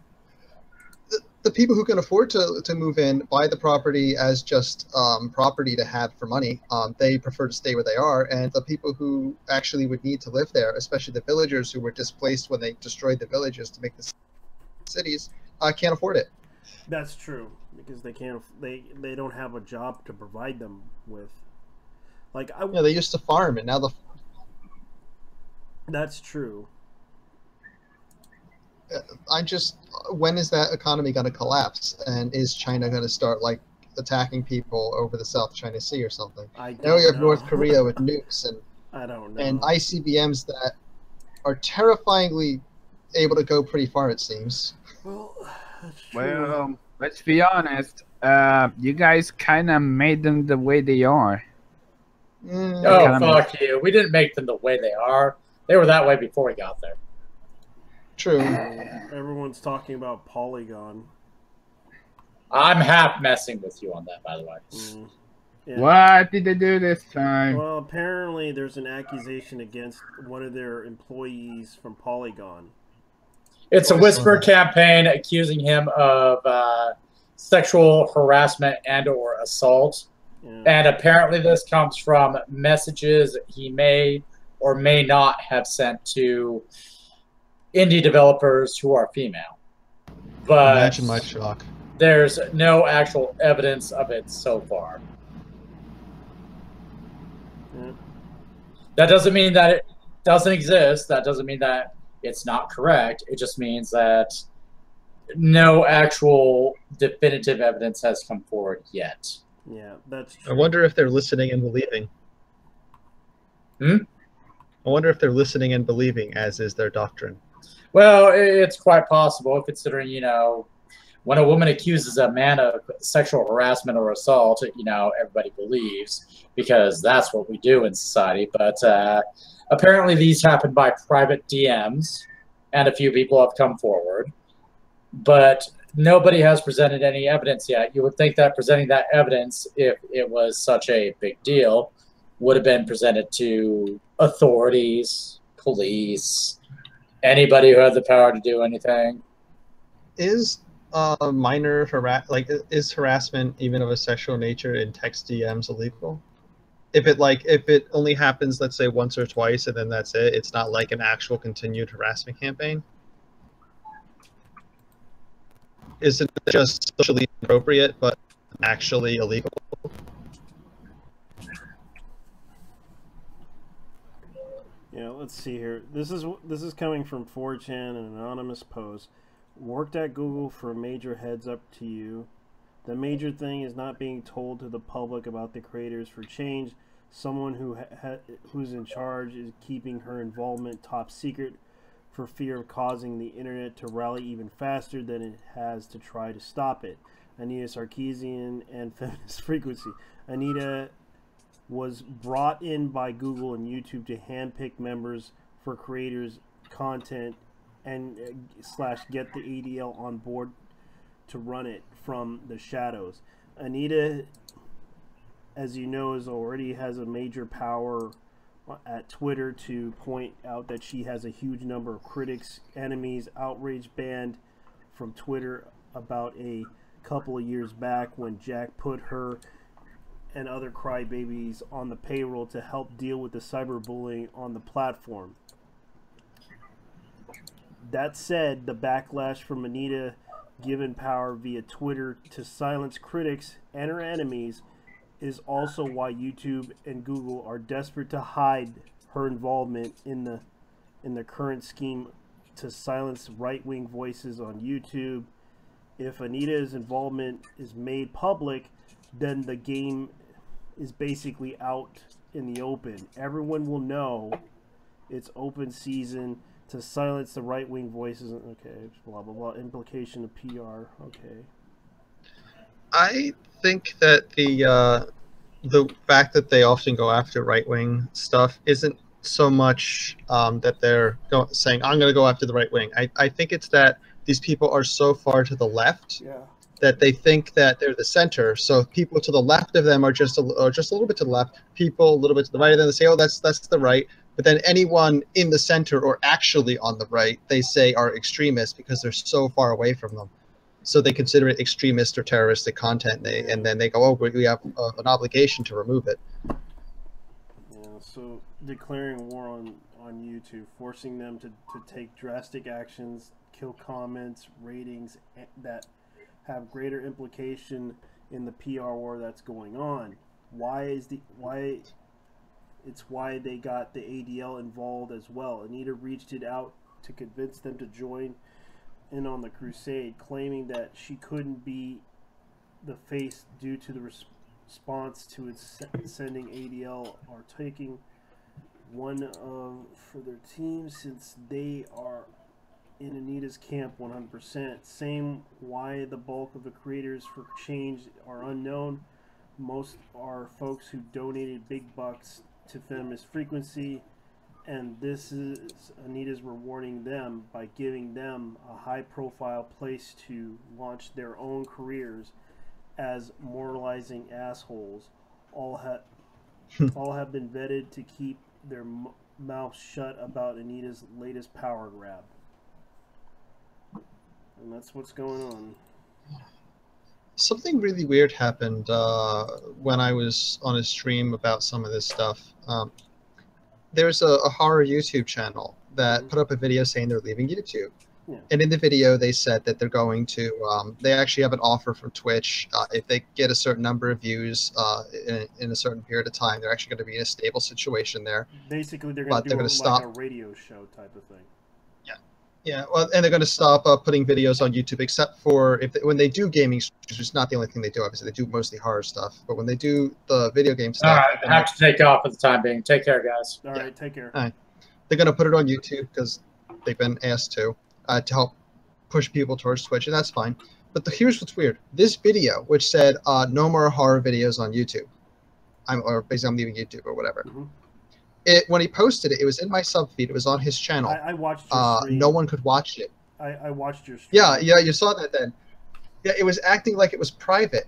The people who can afford to move in buy the property as just property to have for money. They prefer to stay where they are, and the people who actually would need to live there, especially the villagers who were displaced when they destroyed the villages to make the cities, can't afford it. That's true because they can't. They don't have a job to provide them with. Like they used to farm, and now That's true. When is that economy going to collapse? And is China going to start attacking people over the South China Sea or something? Now we have North Korea with nukes I don't know. And ICBMs that are terrifyingly able to go pretty far, it seems. Well, that's true. Well, let's be honest. You guys kind of made them the way they are. Oh, fuck you. We didn't make them the way they are. They were that way before we got there. True. Everyone's talking about Polygon. I'm half messing with you on that, by the way. Yeah. What did they do this time? Well, apparently there's an accusation against one of their employees from Polygon. It's a whisper campaign accusing him of sexual harassment and or assault. Yeah. And apparently this comes from messages he may or may not have sent to indie developers who are female. But imagine my shock. There's no actual evidence of it so far. Yeah. That doesn't mean that it doesn't exist. That doesn't mean that it's not correct. It just means that no actual definitive evidence has come forward yet. Yeah, that's true. I wonder if they're listening and believing. I wonder if they're listening and believing, as is their doctrine. Well, it's quite possible, considering, you know, when a woman accuses a man of sexual harassment or assault, you know, everybody believes, because that's what we do in society. But apparently these happen by private DMs, and a few people have come forward. But nobody has presented any evidence yet. You would think that presenting that evidence, if it was such a big deal, would have been presented to authorities, police, anybody who had the power to do anything. Is minor is harassment even of a sexual nature in text DMs illegal? If it only happens, let's say, once or twice, and then that's it, it's not like an actual continued harassment campaign? Isn't it just socially appropriate but actually illegal? Yeah, let's see here. This is coming from 4chan, an anonymous post. Worked at Google for a major heads up to you. The major thing is not being told to the public about the creators for change. Someone who's in charge is keeping her involvement top secret for fear of causing the internet to rally even faster than it has to try to stop it. Anita Sarkeesian and Feminist Frequency. Anita was brought in by Google and YouTube to handpick members for creators' content and / get the ADL on board to run it from the shadows. Anita, as you know, already has a major power at Twitter to point out that she has a huge number of critics, enemies, outrage banned from Twitter about a couple of years back when Jack put her and other crybabies on the payroll to help deal with the cyberbullying on the platform. That said, the backlash from Anita given power via Twitter to silence critics and her enemies is also why YouTube and Google are desperate to hide her involvement in the current scheme to silence right-wing voices on YouTube. If Anita's involvement is made public, then the game is basically out in the open. Everyone will know it's open season to silence the right-wing voices. Okay, blah, blah, blah. Implication of PR. Okay. I think that the fact that they often go after right-wing stuff isn't so much that they're saying, I'm going to go after the right wing. I think it's that these people are so far to the left that they think that they're the center. So people to the left of them are just a little bit to the left, people a little bit to the right, and then they say, oh, that's the right. But then anyone in the center or actually on the right, they say are extremists because they're so far away from them. So they consider it extremist or terroristic content, and then they go, oh, we have an obligation to remove it. Yeah, so declaring war on YouTube, forcing them to take drastic actions, kill comments, ratings that have greater implication in the PR war that's going on. It's why they got the ADL involved as well. Anita reached it out to convince them to join in on the crusade, claiming that she couldn't be the face due to the response to its sending ADL are taking one for their team since they are in Anita's camp 100%. Same why the bulk of the creators for change are unknown. most are folks who donated big bucks to Feminist Frequency, and this is Anita's rewarding them by giving them a high-profile place to launch their own careers as moralizing assholes. All have been vetted to keep their mouths shut about Anita's latest power grab. And that's what's going on. Something really weird happened when I was on a stream about some of this stuff. There's a horror YouTube channel that put up a video saying they're leaving YouTube. Yeah. And in the video, they said that they're going to, they actually have an offer from Twitch. If they get a certain number of views in a certain period of time, they're actually going to be in a stable situation there. Basically, they're going to do like a radio show type of thing. Yeah, well, and they're going to stop putting videos on YouTube, except for when they do gaming streams, which is not the only thing they do. Obviously, they do mostly horror stuff. But when they do the video game stuff, all right, I have to take off for the time being. Take care, guys. All right, take care. All right. They're going to put it on YouTube because they've been asked to help push people towards Twitch, and that's fine. But here's what's weird: this video, which said "No more horror videos on YouTube," or basically I'm leaving YouTube or whatever. Mm-hmm. When he posted it, it was in my sub feed. It was on his channel. I watched your stream. No one could watch it. I watched your stream. Yeah, you saw that then. Yeah, it was acting like it was private.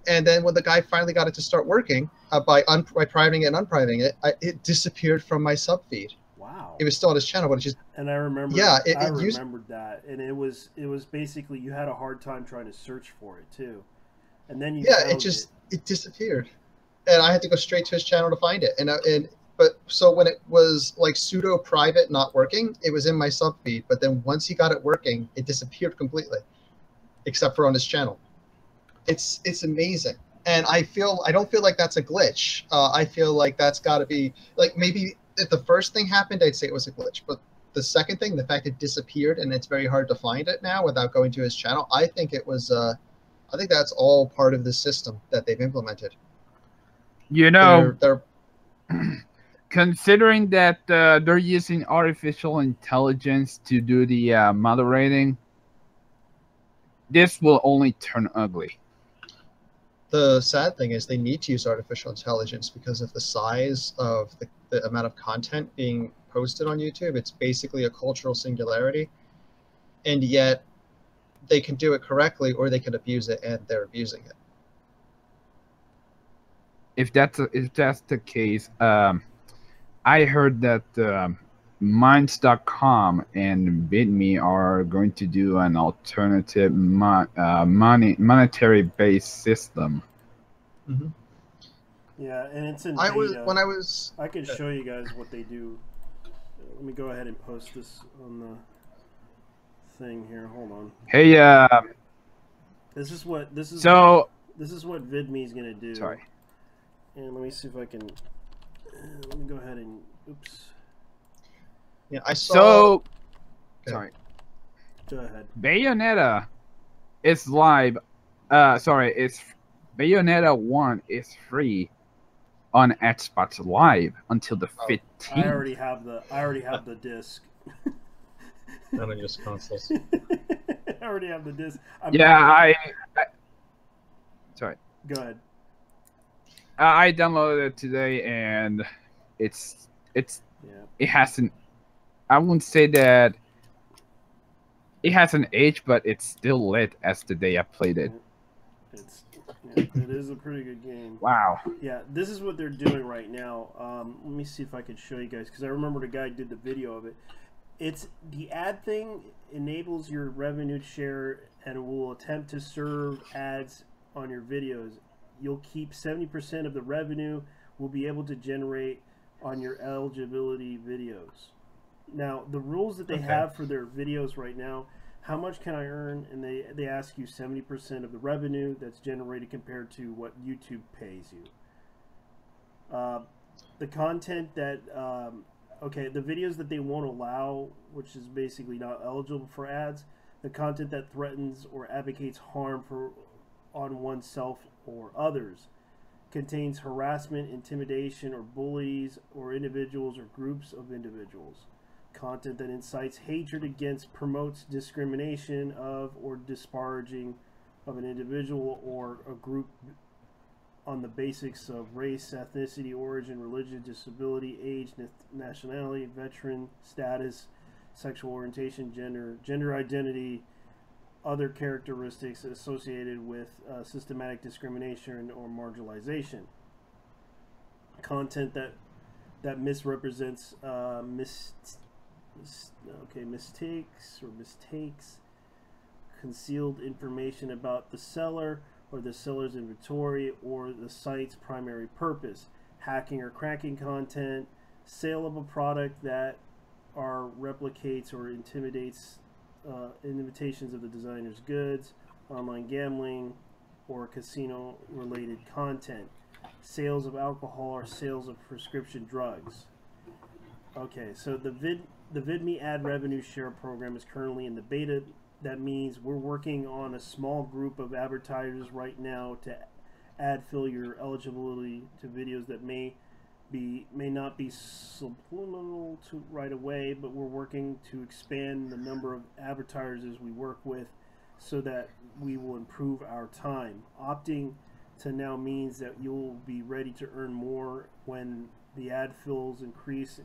And then when the guy finally got it to start working, by privating it and unpriving it, it disappeared from my sub feed. Wow. It was still on his channel, but it just... And I remember. Yeah, I remembered that. And it was basically, you had a hard time trying to search for it, too. And then you found it disappeared. And I had to go straight to his channel to find it. But so when it was like pseudo private not working, it was in my sub feed. But then once he got it working, it disappeared completely, except for on his channel. It's amazing, and I don't feel like that's a glitch. I feel like that's got to be like, maybe if the first thing happened, I'd say it was a glitch. But the second thing, the fact it disappeared and it's very hard to find it now without going to his channel, I think it was. I think that's all part of the system that they've implemented. You know. They're considering that they're using artificial intelligence to do the moderating, this will only turn ugly. The sad thing is they need to use artificial intelligence because of the size of the amount of content being posted on YouTube. It's basically a cultural singularity, and yet they can do it correctly or they can abuse it, and they're abusing it. If that's the case, I heard that Minds.com and BitMe are going to do an alternative monetary-based system. Mm-hmm. Yeah, and it's in beta. I can show you guys what they do. Let me go ahead and post this on the thing here. Hold on. Hey, this is what VidMe's gonna do. Sorry. And let me see if I can. Let me go ahead and. Oops. Yeah, I saw. So, sorry. Go ahead. Bayonetta is live. Bayonetta 1 is free on Xbox Live until the 15th. I already have the disc. None of just consoles. I already have the disc. Sorry. Go ahead. I downloaded it today, and it hasn't. I wouldn't say that it hasn't aged, but it's still lit as the day I played it. It is a pretty good game. Wow. Yeah, this is what they're doing right now. Let me see if I can show you guys, because I remember the guy did the video of it. It's the ad thing enables your revenue share and will attempt to serve ads on your videos. You'll keep 70% of the revenue will be able to generate on your eligibility videos. Now, the rules that they have for their videos right now, how much can I earn? And they ask you 70% of the revenue that's generated compared to what YouTube pays you. The content that, the videos that they won't allow, which is basically not eligible for ads, the content that threatens or advocates harm on oneself or others, contains harassment, intimidation, or bullies or individuals or groups of individuals. Content that incites hatred against, promotes discrimination of, or disparaging of an individual or a group on the basics of race, ethnicity, origin, religion, disability, age, nationality, veteran status, sexual orientation, gender identity, other characteristics associated with systematic discrimination or marginalization. Content that misrepresents mistakes, concealed information about the seller or the seller's inventory or the site's primary purpose, hacking or cracking content, sale of a product that replicates or intimidates imitations of the designer's goods, online gambling, or casino-related content, sales of alcohol or sales of prescription drugs. Okay, so the VidMe ad revenue share program is currently in the beta. That means we're working on a small group of advertisers right now to ad fill your eligibility to videos that may not be subliminal to right away, but we're working to expand the number of advertisers we work with so that we will improve our time. Opting to now means that you'll be ready to earn more when the ad fills increase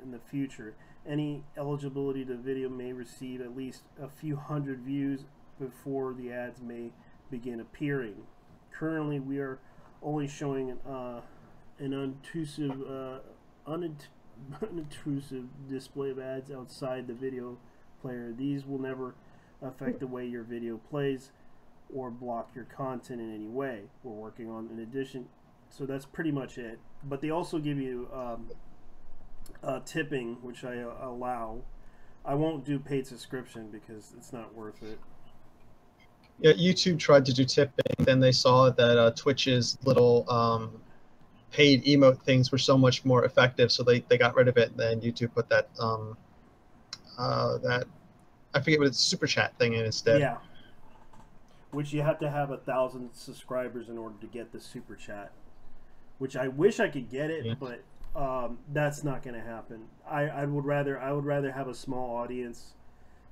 in the future. Any eligibility to video may receive at least a few hundred views before the ads may begin appearing. Currently, we are only showing an unintrusive display of ads outside the video player. These will never affect the way your video plays or block your content in any way. We're working on an addition, so that's pretty much it. But they also give you tipping, which I allow. I won't do paid subscription because it's not worth it. Yeah, YouTube tried to do tipping, then they saw that Twitch's little paid emote things were so much more effective, so they got rid of it. And then YouTube put that that I forget what it's super chat thing in instead. Yeah, which you have to have 1,000 subscribers in order to get the super chat. Which I wish I could get it, yeah. But that's not going to happen. I would rather have a small audience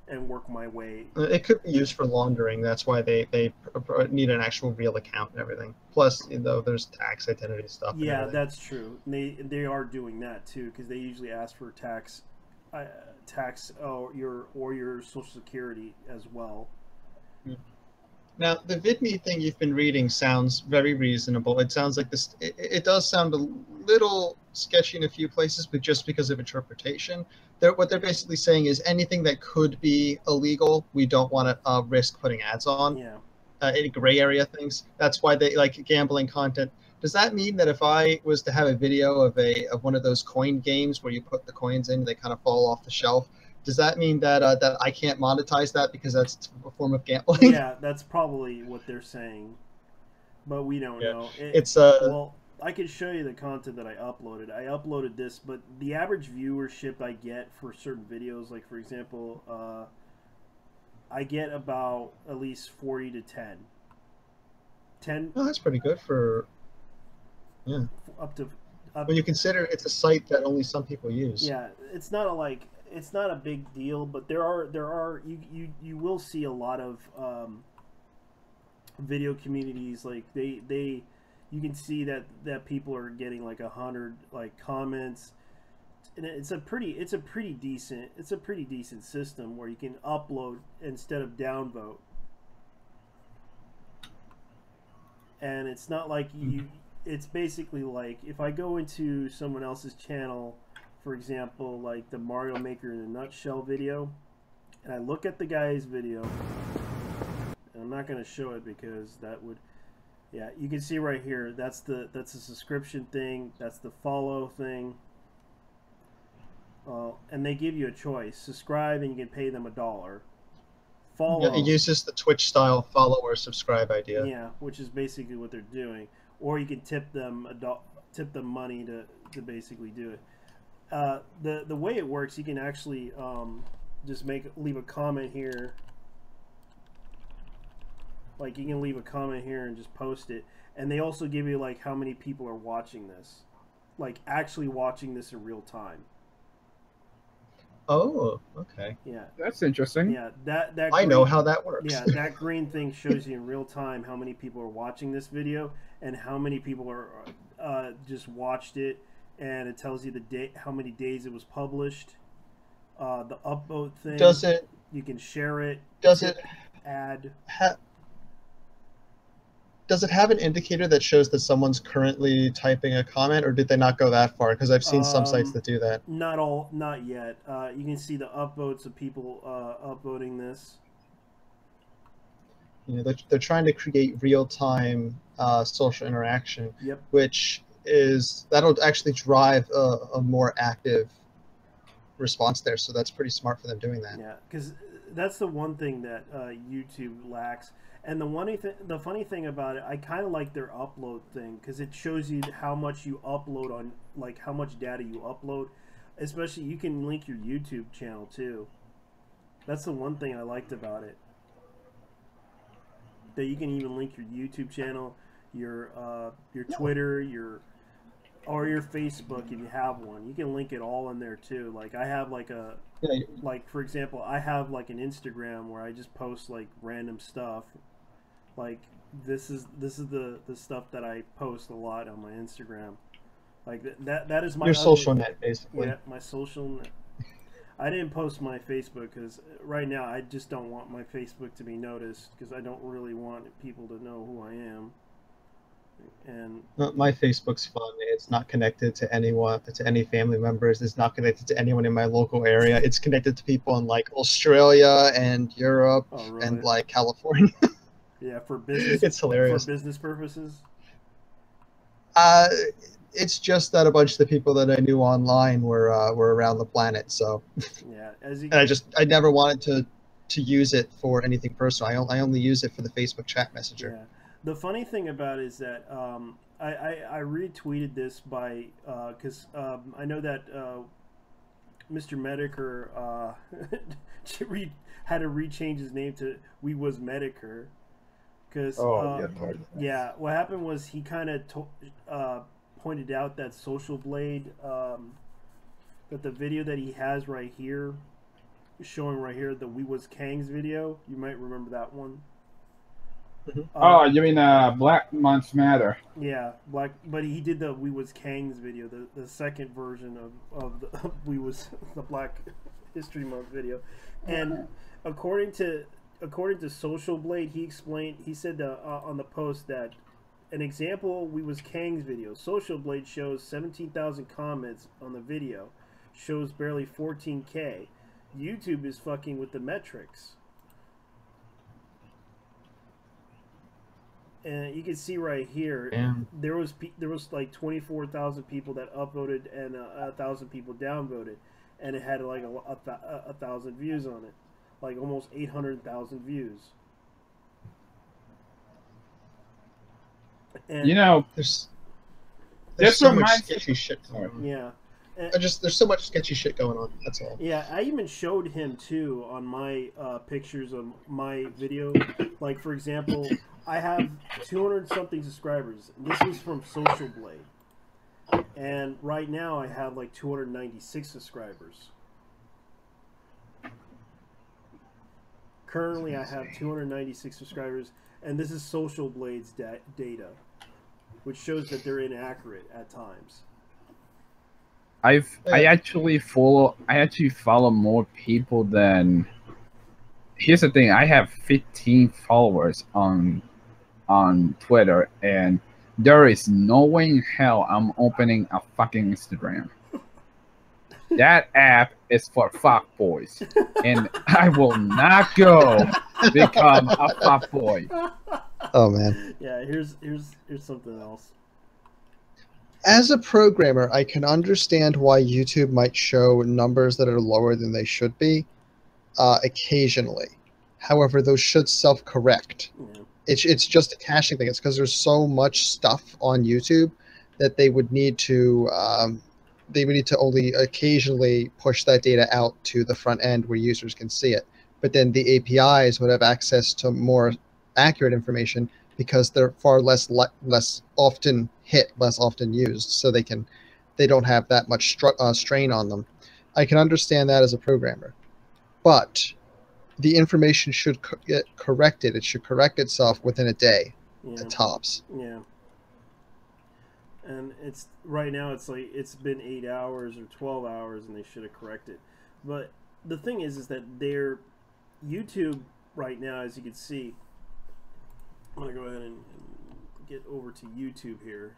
and work my way. It could be used for laundering. That's why they need an actual real account and everything. Plus, you know, there's tax identity stuff. Yeah, that's true. They are doing that too because they usually ask for tax your Social Security as well. Mm. Now, the VidMe thing you've been reading sounds very reasonable. It sounds like this. It does sound a little sketchy in a few places, but just because of interpretation. What they're basically saying is anything that could be illegal, we don't want to risk putting ads on. Yeah. Any gray area things. That's why they like gambling content. Does that mean that if I was to have a video of one of those coin games where you put the coins in, they kind of fall off the shelf? Does that mean that that I can't monetize that because that's a form of gambling? Yeah, that's probably what they're saying, but we don't know. Well, I can show you the content that I uploaded. I uploaded this, but the average viewership I get for certain videos, like for example, I get about at least 40 to 10. 10. Oh, that's pretty good for. Yeah. Up when you consider it's a site that only some people use. Yeah, it's not a big deal, but you will see a lot of video communities like you can see that people are getting like 100 like comments, and it's a pretty decent system where you can upload instead of downvote, and it's not like it's basically like if I go into someone else's channel, for example, like the Mario Maker in a Nutshell video, and I look at the guy's video, and I'm not going to show it because that would, yeah, you can see right here, that's the subscription thing, that's the follow thing, and they give you a choice, subscribe and you can pay them $1. Follow. Yeah, it uses the Twitch style follow or subscribe idea. Yeah, which is basically what they're doing, or you can tip them money to basically do it. The way it works, you can actually just leave a comment here. Like you can leave a comment here and just post it, and they also give you like how many people are watching this, like actually watching this in real time. Oh, okay. Yeah. That's interesting. Yeah, that I know how that works. Yeah, that green thing shows you in real time how many people are watching this video and how many people are just watched it, and it tells you the date, how many days it was published. The upvote thing. Does it? You can share it. Does it add? Does it have an indicator that shows that someone's currently typing a comment, or did they not go that far? Because I've seen some sites that do that. Not yet. You can see the upvotes of people upvoting this. You know, they're trying to create real-time social interaction, Yep. which that'll actually drive a more active response there. So that's pretty smart for them doing that. Yeah, because that's the one thing that YouTube lacks. And the funny thing about it, I kind of like their upload thing because it shows you how much you upload on, like how much data you upload. Especially, you can link your YouTube channel too. That's the one thing I liked about it. That you can even link your YouTube channel, your Twitter, or your Facebook if you have one. You can link it all in there too. Like I have like like for example, I have like an Instagram where I just post like random stuff. Like this is the stuff that I post a lot on my Instagram. Like that is my your social net, basically. Yeah, my social net. I didn't post my Facebook because right now I just don't want my Facebook to be noticed because I don't really want people to know who I am. And my Facebook's fun. It's not connected to anyone, to any family members. It's not connected to anyone in my local area. It's connected to people in like Australia and Europe and like California. Yeah, for business. It's hilarious. For business purposes. It's just that a bunch of the people that I knew online were around the planet. So yeah, and I never wanted to use it for anything personal. I only use it for the Facebook chat messenger. Yeah. The funny thing about it is that I retweeted this by because I know that Mr. Medicare had to rechange his name to We Was Medicare because yeah, what happened was he kind of pointed out that Social Blade that the video that he has right here, showing right here, the We Was Kangs video. You might remember that one. Oh, you mean Black Months Matter? Yeah, but he did the We Was Kangs video, the second version of the We Was the Black History Month video, and according to Social Blade, he said on the post that an example We Was Kangs video, Social Blade shows 17,000 comments on the video, shows barely 14K. YouTube is fucking with the metrics. And you can see right here, there was like 24,000 people that upvoted and 1,000 people downvoted, and it had like a 1,000 views on it, like almost 800,000 views. And you know, there's so much sketchy shit going on. Yeah. There's so much sketchy shit going on. That's all. Yeah, I even showed him too on my pictures of my video. Like for example, I have 200 something subscribers. This was from Social Blade, and right now I have like 296 subscribers. Currently, I have 296 subscribers, and this is Social Blade's data, which shows that they're inaccurate at times. I actually follow more people than. Here's the thing: I have 15 followers on Twitter, and there is no way in hell I'm opening a fucking Instagram. That app is for fuckboys, and I will not go become a fuckboy. Oh man. Yeah, here's something else. As a programmer, I can understand why YouTube might show numbers that are lower than they should be occasionally. However, those should self-correct. Yeah. It's just a caching thing. It's because there's so much stuff on YouTube that they would need to only occasionally push that data out to the front end where users can see it. But then the APIs would have access to more accurate information because they're far less often hit, less often used, so they don't have that much strain on them. I can understand that as a programmer, but the information should get corrected. It should correct itself within a day, at tops. Yeah. And it's right now. It's like it's been 8 hours or 12 hours, and they should have corrected. But the thing is that their YouTube right now, as you can see, I'm gonna go ahead and get over to YouTube here.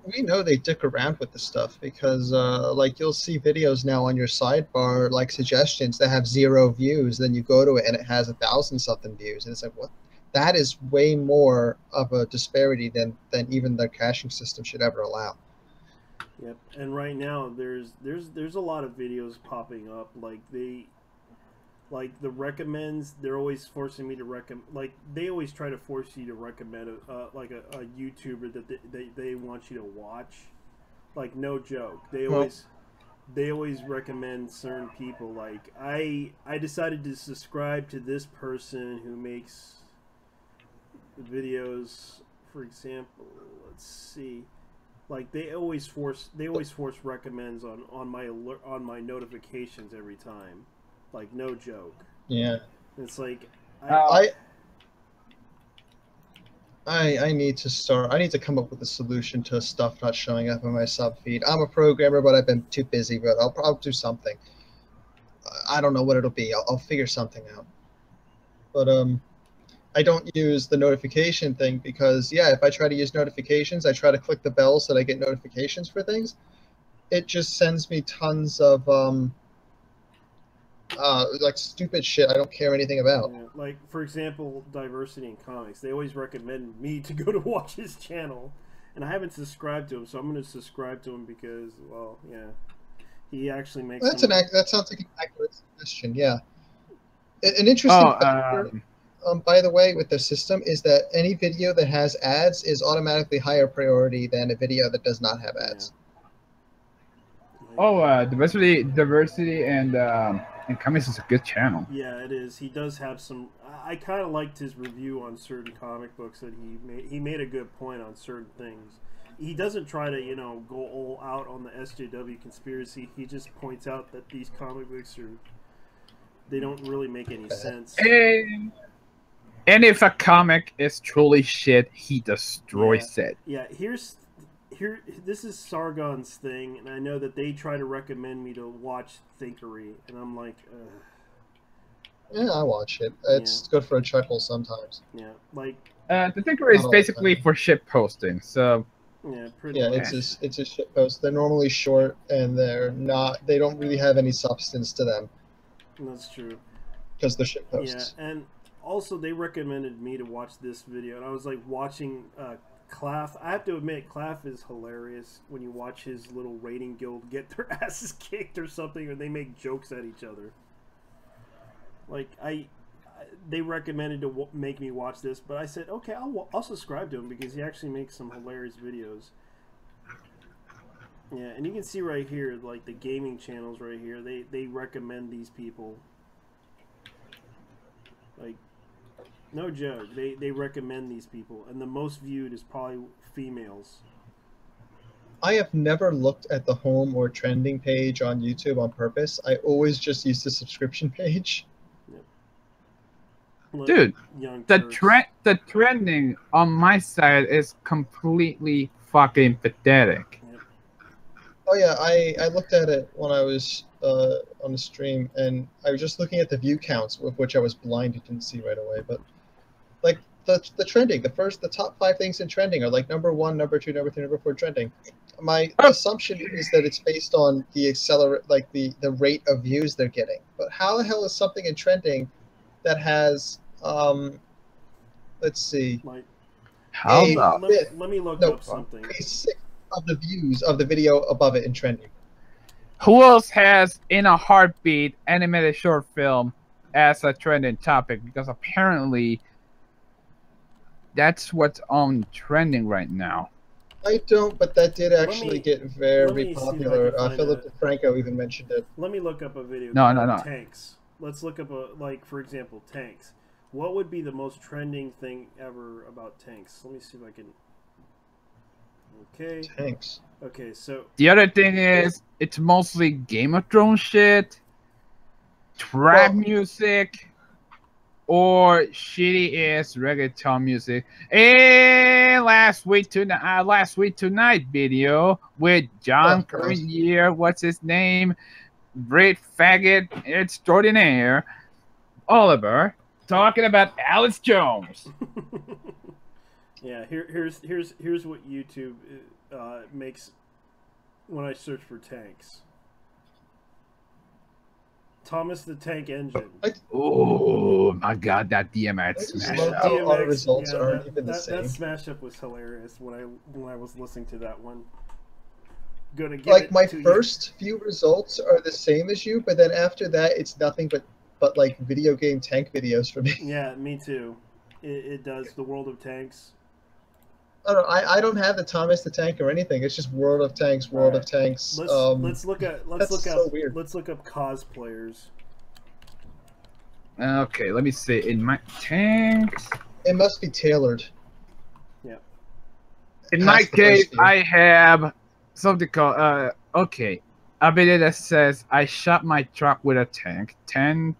We know they dick around with the stuff because, like, you'll see videos now on your sidebar, like suggestions that have 0 views. Then you go to it and it has 1,000-something views, and it's like, what? That is way more of a disparity than even the caching system should ever allow. Yep. And right now, there's a lot of videos popping up. Like the recommends, they're always forcing me to recommend. Like they always try to force you to recommend a YouTuber that they want you to watch. Like no joke, they always recommend certain people. Like I decided to subscribe to this person who makes videos. For example, let's see. Like they always force recommends on my notifications every time. Like no joke. Yeah. It's like I need to come up with a solution to stuff not showing up on my sub feed. I'm a programmer, but I've been too busy. But I'll do something. I don't know what it'll be. I'll figure something out. But I don't use the notification thing because if I try to use notifications, I try to click the bell so that I get notifications for things. It just sends me tons of like stupid shit I don't care anything about. Yeah, like for example, diversity in comics. They always recommend me to go to watch his channel, and I haven't subscribed to him, so I'm going to subscribe to him because, well, yeah, he actually makes. That sounds like an accurate suggestion. Yeah, an interesting factor, by the way, with the system is that any video that has ads is automatically higher priority than a video that does not have ads. Yeah. Diversity and comics is a good channel. Yeah, it is. He does have some. I kind of liked his review on certain comic books that he made. He made a good point on certain things. He doesn't try to, go all out on the SJW conspiracy. He just points out that these comic books they don't really make any sense. And if a comic is truly shit, he destroys it. Yeah, this is Sargon's thing, and I know that they try to recommend me to watch Thinkery, and I'm like, yeah, I watch it. It's good for a chuckle sometimes. Yeah, like the Thinkery is basically for shit posting, so yeah, pretty much. It's a shit post. They're normally short, and they don't really have any substance to them. That's true. Because they're shit posts. Yeah, and also they recommended me to watch this video, and I was like watching Claff. I have to admit, Claff is hilarious when you watch his little rating guild get their asses kicked or something, or they make jokes at each other. Like they recommended to make me watch this, but I said, okay, I'll subscribe to him because he actually makes some hilarious videos. Yeah, and you can see right here, like the gaming channels right here, they recommend these people. Like, no joke, they recommend these people, and the most viewed is probably females. I have never looked at the home or trending page on YouTube on purpose. I always just use the subscription page. Dude, the trending on my side is completely fucking pathetic. Yep. Oh yeah, I looked at it when I was on the stream, and I was just looking at the view counts, with which I was blind and didn't see right away. But like the trending, the top 5 things in trending are like number 1, number 2, number 3, number 4 trending. My assumption is that it's based on the the rate of views they're getting. But how the hell is something in trending that has let's see. Let me look up something. A sixth of the views of the video above it in trending. Who else has In a Heartbeat animated short film as a trending topic? Because apparently that's what's on trending right now. I don't, but that did actually get very popular. Philip DeFranco even mentioned it. Let me look up a video. No. Tanks. Let's look up for example, tanks. What would be the most trending thing ever about tanks? Let me see if I can. Okay. Tanks. Okay, so The other thing is, it's mostly Game of Thrones shit, trap music, or shitty ass reggaeton music. And last week tonight video with John Currier, what's his name? Great faggot extraordinaire, Oliver, talking about Alex Jones. Yeah, here's what YouTube makes when I search for tanks. Thomas the Tank Engine. Oh my god, that DMX smash love up. how our results aren't even the that same. smash up was hilarious when I was listening to that one. Gonna give Like it my to first few results are the same as you, but then after that it's nothing but like video game tank videos for me. Yeah, me too. It does the World of Tanks. I don't have the Thomas the Tank or anything. It's just World of Tanks, World of Tanks. Let's look up weird. let's look up cosplayers. Okay, let me see. In my tanks, it must be tailored. Yeah. In my case, I have something called okay, a video that says I shot my truck with a tank. 10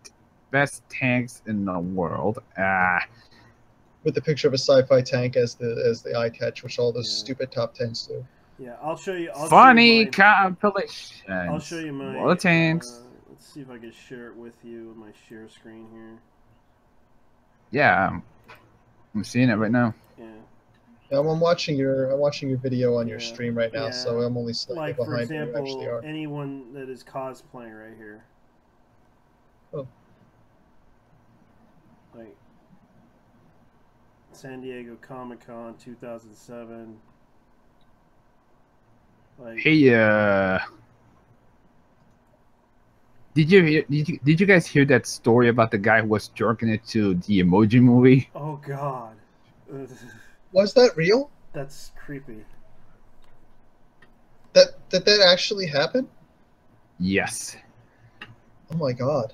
best tanks in the world. With the picture of a sci-fi tank as the eye catch, which all those stupid top 10s do. Yeah, I'll show you. Funny compilation. I'll show you my all the tanks. Let's see if I can share it with you on my share screen here. Yeah, I'm seeing it right now. Yeah. I'm watching your video on your stream right now, so I'm only slightly behind where you actually are. Anyone that is cosplaying right here. Oh. Like San Diego Comic-Con 2007. Like, hey, did you guys hear that story about the guy who was jerking it to the Emoji Movie? Oh God. Was that real? That's creepy. That actually happened? Yes. Oh my God.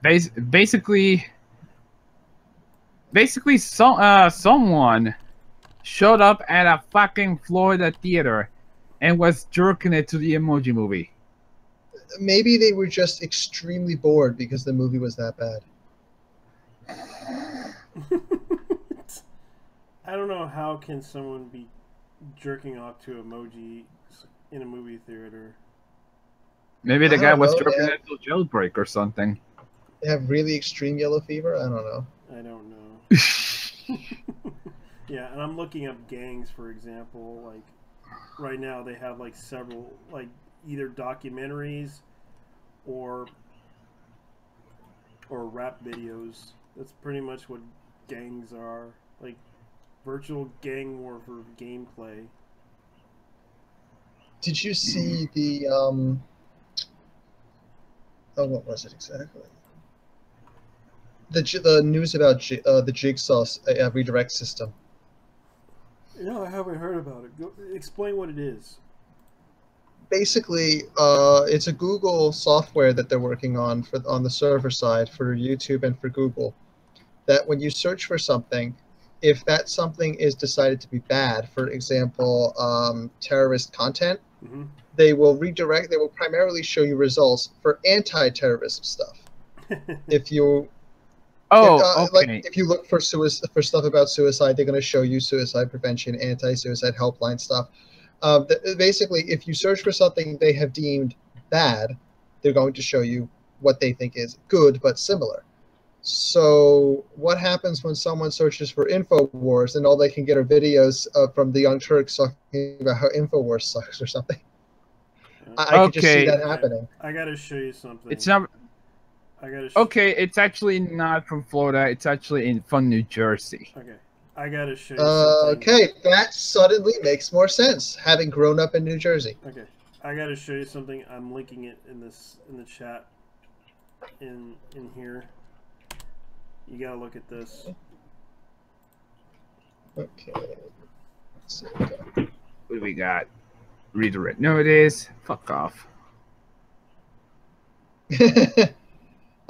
Basically, someone showed up at a fucking Florida theater and was jerking it to the Emoji Movie. Maybe they were just extremely bored because the movie was that bad. I don't know how can someone be jerking off to emoji in a movie theater. Maybe the guy was jerking it to Jailbreak or something. They have really extreme yellow fever? I don't know. I don't know. Yeah, and I'm looking up gangs, for example. Like, right now they have, like, several, like, either documentaries or rap videos. That's pretty much what gangs are. Like, virtual gang warfare gameplay. Did you see the, oh, what was it exactly? The news about the Jigsaw redirect system. No, I haven't heard about it. Explain what it is. Basically, it's a Google software that they're working on on the server side for YouTube and for Google. That when you search for something, if that something is decided to be bad, for example, terrorist content, they will redirect. They will primarily show you results for anti-terrorism stuff. If you okay. Like if you look for stuff about suicide, they're going to show you suicide prevention, anti-suicide helpline stuff. Basically, if you search for something they have deemed bad, they're going to show you what they think is good but similar. So what happens when someone searches for InfoWars and all they can get are videos from the Young Turks talking about how InfoWars sucks or something? I could just see that happening. I got to show you something. It's not... Okay, it's actually not from Florida. It's actually from New Jersey. Okay, I gotta show you something. Okay, that suddenly makes more sense, having grown up in New Jersey. Okay, I gotta show you something. I'm linking it in the chat in here. You gotta look at this. Okay. Let's see. What do we got? Redirect. No, it is. Fuck off.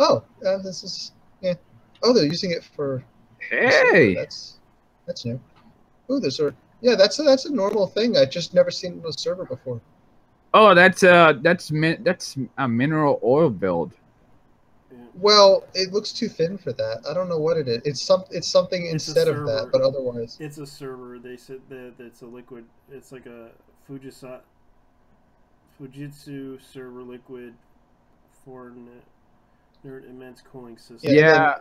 Oh, this is yeah. Oh, they're using it for. Hey, that's new. Oh, those are Yeah, that's a normal thing. I just never seen it on a server before. Oh, that's a mineral oil build. Well, it looks too thin for that. I don't know what it is. It's something instead of that, but otherwise. It's a server. They said that it's a liquid. It's like a Fujitsu server liquid for an immense cooling system. Yeah.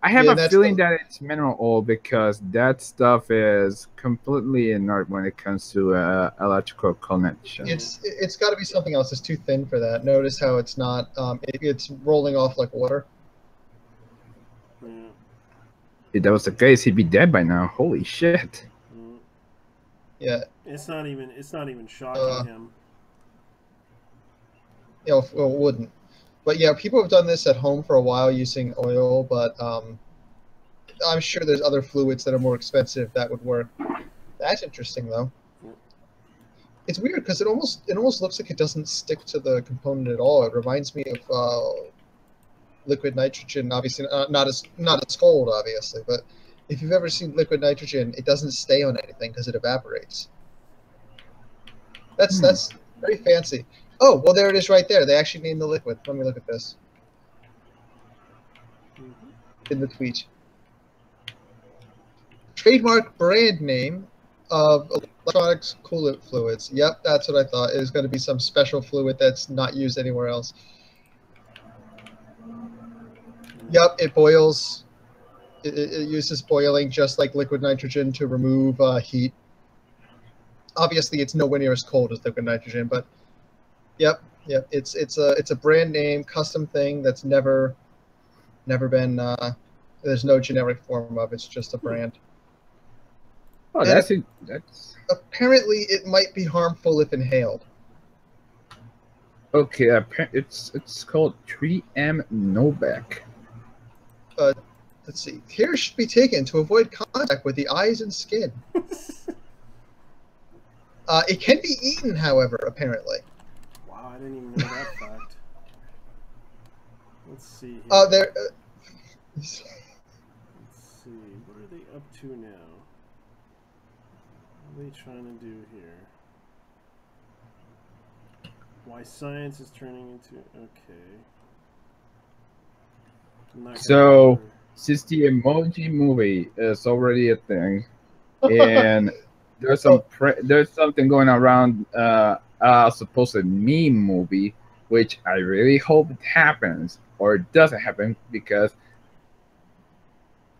I have a feeling that it's mineral oil because that stuff is completely inert when it comes to electrical connection. It's got to be something else. It's too thin for that. Notice how it's not. It's rolling off like water. Yeah. If that was the case, he'd be dead by now. Holy shit. Yeah. It's not even shocking him. Yeah, well, it wouldn't. But yeah, people have done this at home for a while using oil, but I'm sure there's other fluids that are more expensive that would work. That's interesting, though. It's weird because it almost looks like it doesn't stick to the component at all. It reminds me of liquid nitrogen. Obviously, not as cold, obviously, but if you've ever seen liquid nitrogen, it doesn't stay on anything because it evaporates. That's very fancy. Oh, well, there it is right there. They actually named the liquid. Let me look at this. In the tweet. Trademark brand name of electronics coolant fluids. Yep, that's what I thought. It was going to be some special fluid that's not used anywhere else. Yep, it boils. It uses boiling just like liquid nitrogen to remove heat. Obviously, it's nowhere near as cold as liquid nitrogen, but yep. It's a brand name, custom thing that's never been. There's no generic form of. It's just a brand. Oh, that's apparently it might be harmful if inhaled. Okay, it's called 3M Novak. Let's see. Care should be taken to avoid contact with the eyes and skin. It can be eaten, however, apparently. Wow, I didn't even know that fact. Let's see. Let's see. What are they up to now? What are they trying to do here? Why science is turning into... Okay. So, since the Emoji Movie is already a thing, and there's something going around supposed meme movie, which I really hope it happens or it doesn't happen because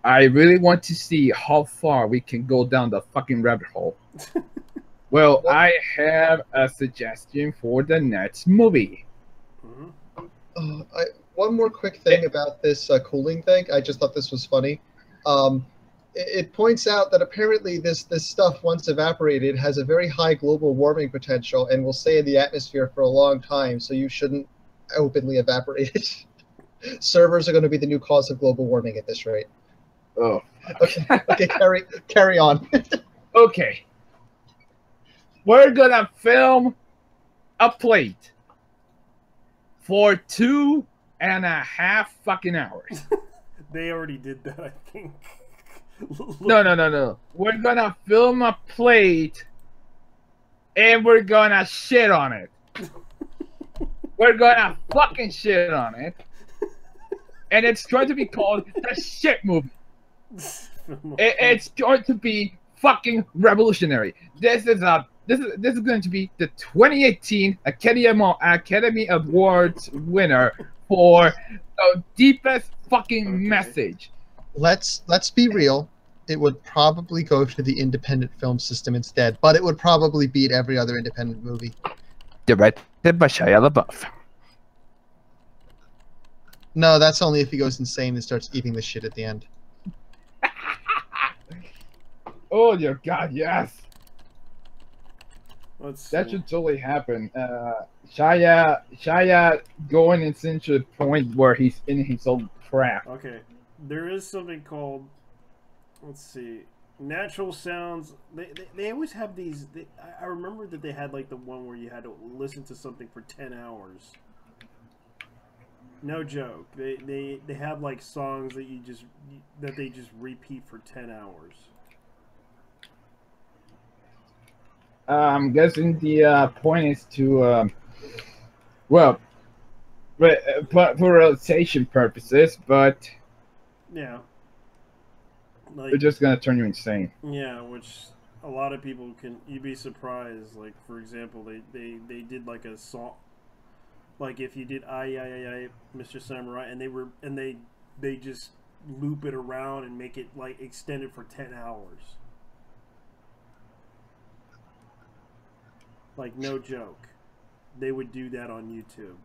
I really want to see how far we can go down the fucking rabbit hole. Well, I have a suggestion for the next movie. One more quick thing about this cooling thing. I just thought this was funny. It points out that apparently this stuff, once evaporated, has a very high global warming potential and will stay in the atmosphere for a long time, so you shouldn't openly evaporate it. Servers are going to be the new cause of global warming at this rate. Oh. Okay, carry on. Okay. We're going to film a plate for 2.5 fucking hours. They already did that, I think. No. We're gonna film a plate and we're gonna shit on it. We're gonna fucking shit on it. And it's going to be called the shit movie. It's going to be fucking revolutionary. This is going to be the 2018 Academy Awards winner for the deepest fucking message. Let's be real. It would probably go to the independent film system instead, but it would probably beat every other independent movie. Directed by Shia LaBeouf. No, that's only if he goes insane and starts eating the shit at the end. Oh dear God, yes. That should totally happen. Shia going into the point where he's in his own crap. Okay, there is something called, let's see, natural sounds. They always have these. I remember that they had like the one where you had to listen to something for 10 hours. No joke. They have like songs that they just repeat for 10 hours. I'm guessing the point is to well, for realization purposes, but Yeah. they're Like, just gonna turn you insane. yeah, which a lot of people can. You'd be surprised. Like, for example, they did like a song. Like, if you did I, Mr. Samurai, and they just loop it around and make it like extended for 10 hours. Like, no joke. They would do that on YouTube.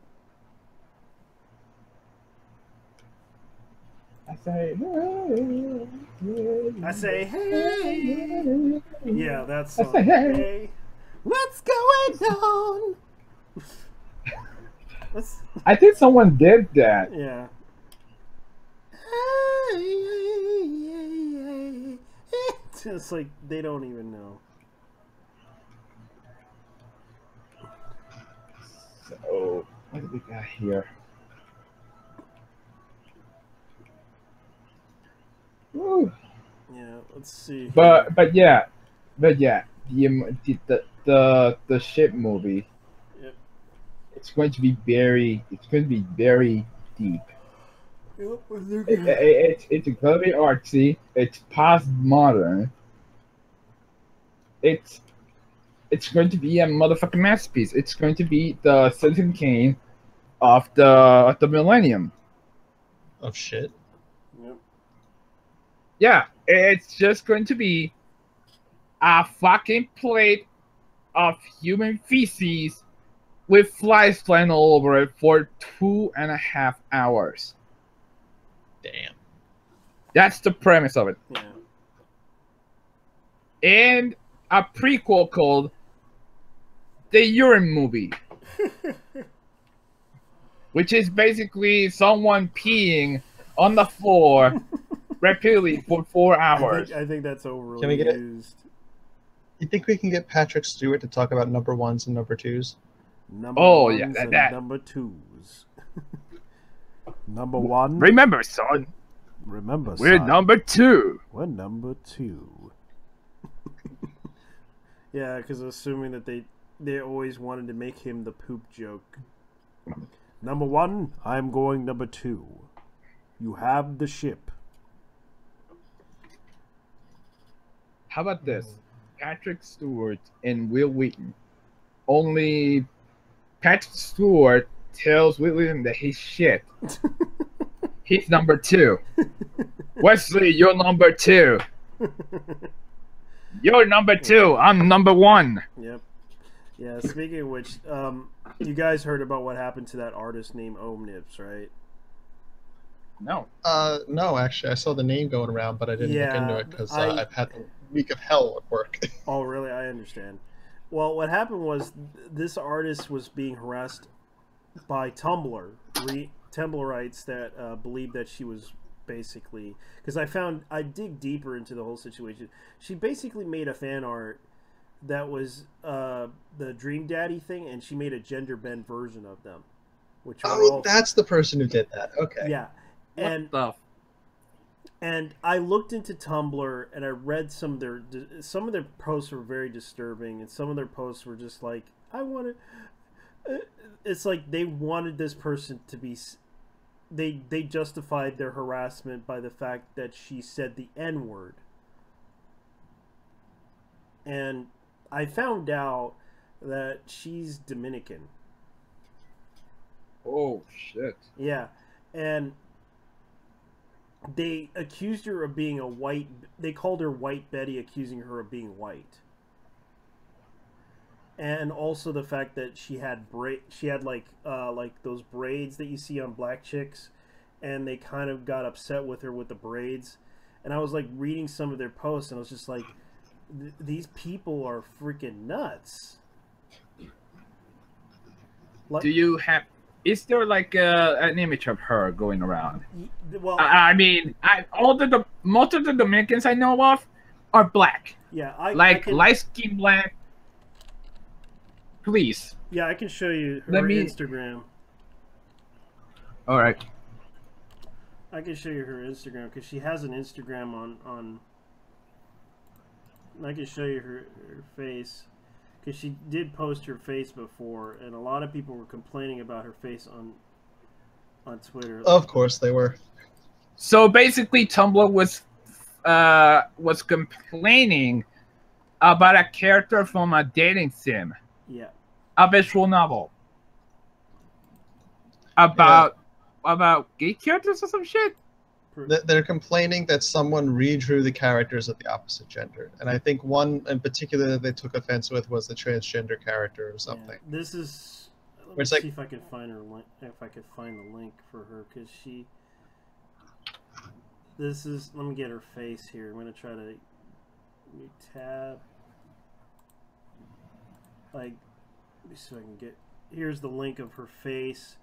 I say, hey. Yeah, that's song. Hey. What's going on? I think someone did that. Yeah. It's like they don't even know. So what do we got here? Woo. Yeah, let's see. But yeah, the ship movie. Yep. It's going to be very deep. Yep, It's incredibly artsy. It's postmodern. It's going to be a motherfucking masterpiece. It's going to be the Citizen Kane of the millennium. Of shit. Yep. Yeah, it's just going to be a fucking plate of human feces with flies flying all over it for 2.5 hours. Damn. That's the premise of it. Yeah. And a prequel called The Urine Movie, which is basically someone peeing on the floor repeatedly for 4 hours. I think that's overly Can we get it? used. You think we can get Patrick Stewart to talk about number ones and number twos? Number Oh, yeah, ones and that. number twos. Number one. Remember, son, Remember, we're son, number 2. We're number 2. Yeah, because assuming that they always wanted to make him the poop joke. Number 1, I'm going number 2. You have the ship. How about this? Patrick Stewart and Will Wheaton. Only Patrick Stewart tells Will Wheaton that he's shit. He's number 2. Wesley, you're number 2. You're number 2. I'm number 1. Yep. Yeah, speaking of which, you guys heard about what happened to that artist named Omnips, right? No. No, actually, I saw the name going around, but I didn't look into it because I've had the week of hell at work. Oh, really? I understand. Well, what happened was this artist was being harassed by Tumblrites that believed that she was basically, because I dig deeper into the whole situation. She basically made a fan art that was the Dream Daddy thing, and she made a gender bend version of them. Which That's the person who did that. Okay. Yeah. And I looked into Tumblr and I read some of their posts were very disturbing, and some of their posts were just like, I want to. It's like they wanted this person to be. They justified their harassment by the fact that she said the N-word. And I found out that she's Dominican. Oh shit. Yeah, and they accused her of being a white. They called her White Betty, accusing her of being white. And also the fact that she had like those braids that you see on black chicks, and they kind of got upset with her with the braids. And I was like reading some of their posts, and I was just like, these people are freaking nuts. Like, do you have? Is there like an image of her going around? Well, I mean, most of the Dominicans I know of are black. Yeah, light skin black. Please. Yeah, I can show you her Instagram. All right. I can show you her Instagram because she has an Instagram on. I can show you her face. because she did post her face before, and a lot of people were complaining about her face on Twitter. Of course they were. So basically, Tumblr was complaining about a character from a dating sim. Yeah. A visual novel. About gay characters or some shit. They're complaining that someone redrew the characters of the opposite gender, and I think one in particular that they took offense with was the transgender character or something. Yeah, this is. Let me see if I can find her link. If I could find the link for her, because she. This is. Let me get her face here. I'm gonna try to. New tab. Like, let me see if I can get. Here's the link of her face,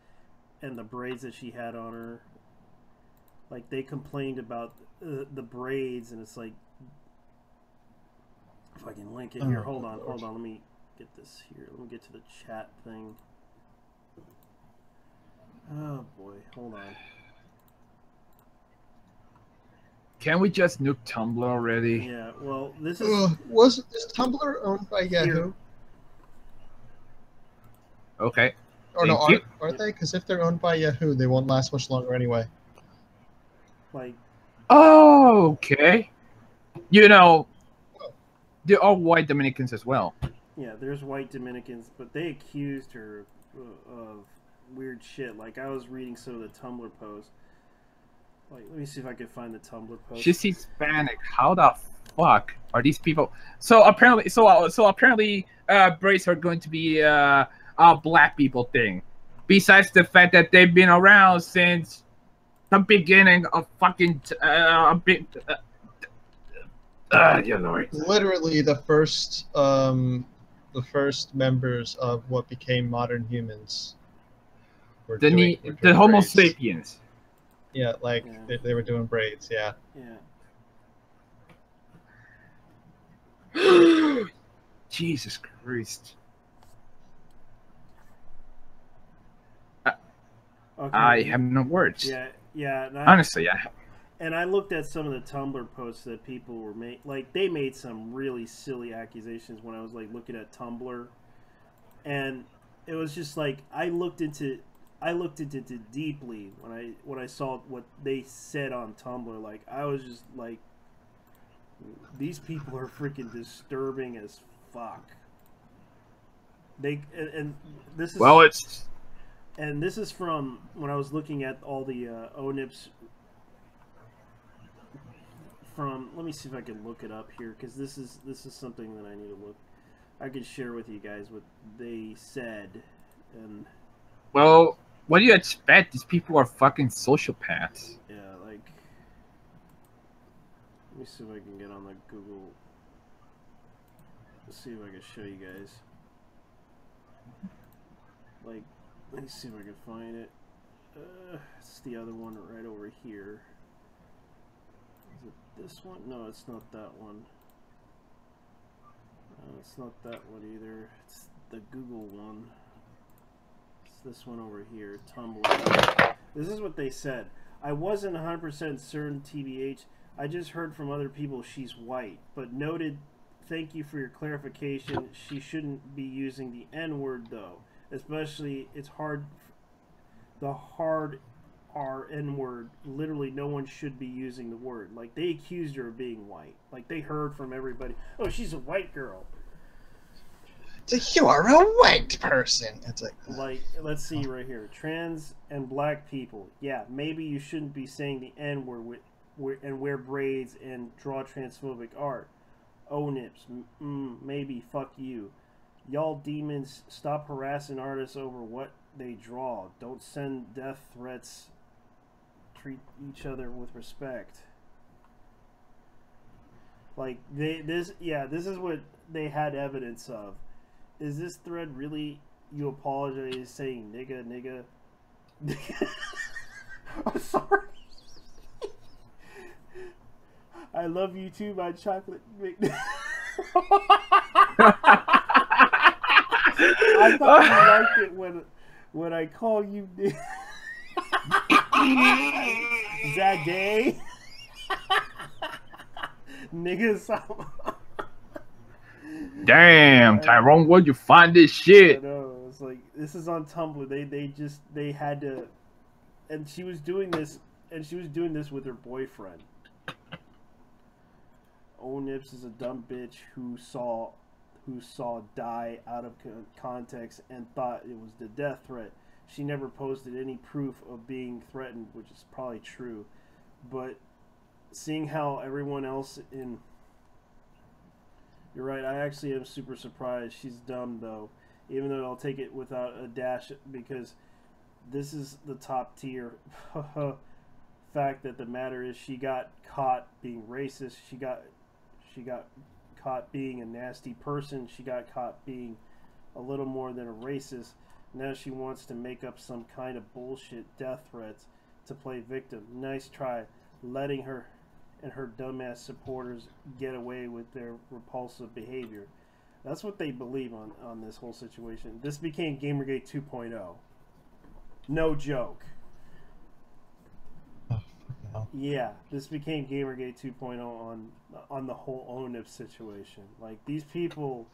and the braids that she had on her. Like, they complained about the braids, and it's like, if I can link it here. Hold on. Let me get this here. Let me get to the chat thing. Oh boy, hold on. Can we just nuke Tumblr already? Yeah. Well, this is. Is Tumblr owned by Yahoo? Here. Okay. Or no, aren't they? Because if they're owned by Yahoo, they won't last much longer anyway. Like, oh, okay. You know, they're all white Dominicans as well. Yeah, there's white Dominicans, but they accused her of weird shit. Like, I was reading some of the Tumblr posts. Like, let me see if I can find the Tumblr post. She's Hispanic. How the fuck are these people? So apparently, braids are going to be a black people thing. Besides the fact that they've been around since the beginning of fucking you know, literally the first members of what became modern humans were the doing Homo braids. sapiens. Yeah, like they were doing braids. Yeah. Yeah. Jesus Christ. Okay. I have no words. Yeah, yeah. Honestly, I have. And I looked at some of the Tumblr posts that people were like they made some really silly accusations when I was like looking at Tumblr, and it was just like I looked into it deeply when I saw what they said on Tumblr. Like, I was just like, these people are freaking disturbing as fuck. And this is and this is from when I was looking at all the ONIPs from. Let me see if I can look it up here, because this is something that I need to look. I could share with you guys what they said. And well, what do you expect? These people are fucking sociopaths. yeah, like, let me see if I can get on the Google. Let's see if I can show you guys. Like, let me see if I can find it. It's the other one right over here. Is it this one? No, it's not that one. It's not that one either. It's the Google one. It's this one over here, Tumblr. This is what they said. I wasn't 100% certain, TBH. I just heard from other people she's white, but noted, thank you for your clarification. She shouldn't be using the N-word, though. Especially, it's hard, the hard R N-word, literally no one should be using the word. Like, they accused her of being white. Like, they heard from everybody, oh, she's a white girl. So you are a white person. It's like, let's see right here. Trans and black people. Yeah, maybe you shouldn't be saying the N-word and wear braids and draw transphobic art. Oh, nips. Maybe fuck you. Y'all demons, stop harassing artists over what they draw. Don't send death threats. Treat each other with respect. Like, this is what they had evidence of. Is this thread really you apologize saying nigga? I'm sorry. I love you too, my chocolate. I thought you liked it when I call you nigga. Is that gay? Nigga, Damn, Tyrone, where'd you find this shit? I know. It's like, this is on Tumblr. They had to, and she was doing this with her boyfriend. Onips is a dumb bitch who saw die out of context and thought it was the death threat. She never posted any proof of being threatened, which is probably true. But seeing how everyone else in... You're right, I actually am super surprised. She's dumb, though. Even though I'll take it without a dash, because this is the top tier fact that the matter is she got caught being racist. She got caught being a nasty person. She got caught being a little more than a racist. Now she wants to make up some kind of bullshit death threats to play victim. Nice try, letting her and her dumbass supporters get away with their repulsive behavior. That's what they believe on this whole situation. This became Gamergate 2.0. No joke. Yeah, this became Gamergate 2.0 on the whole ONIP situation. Like, these people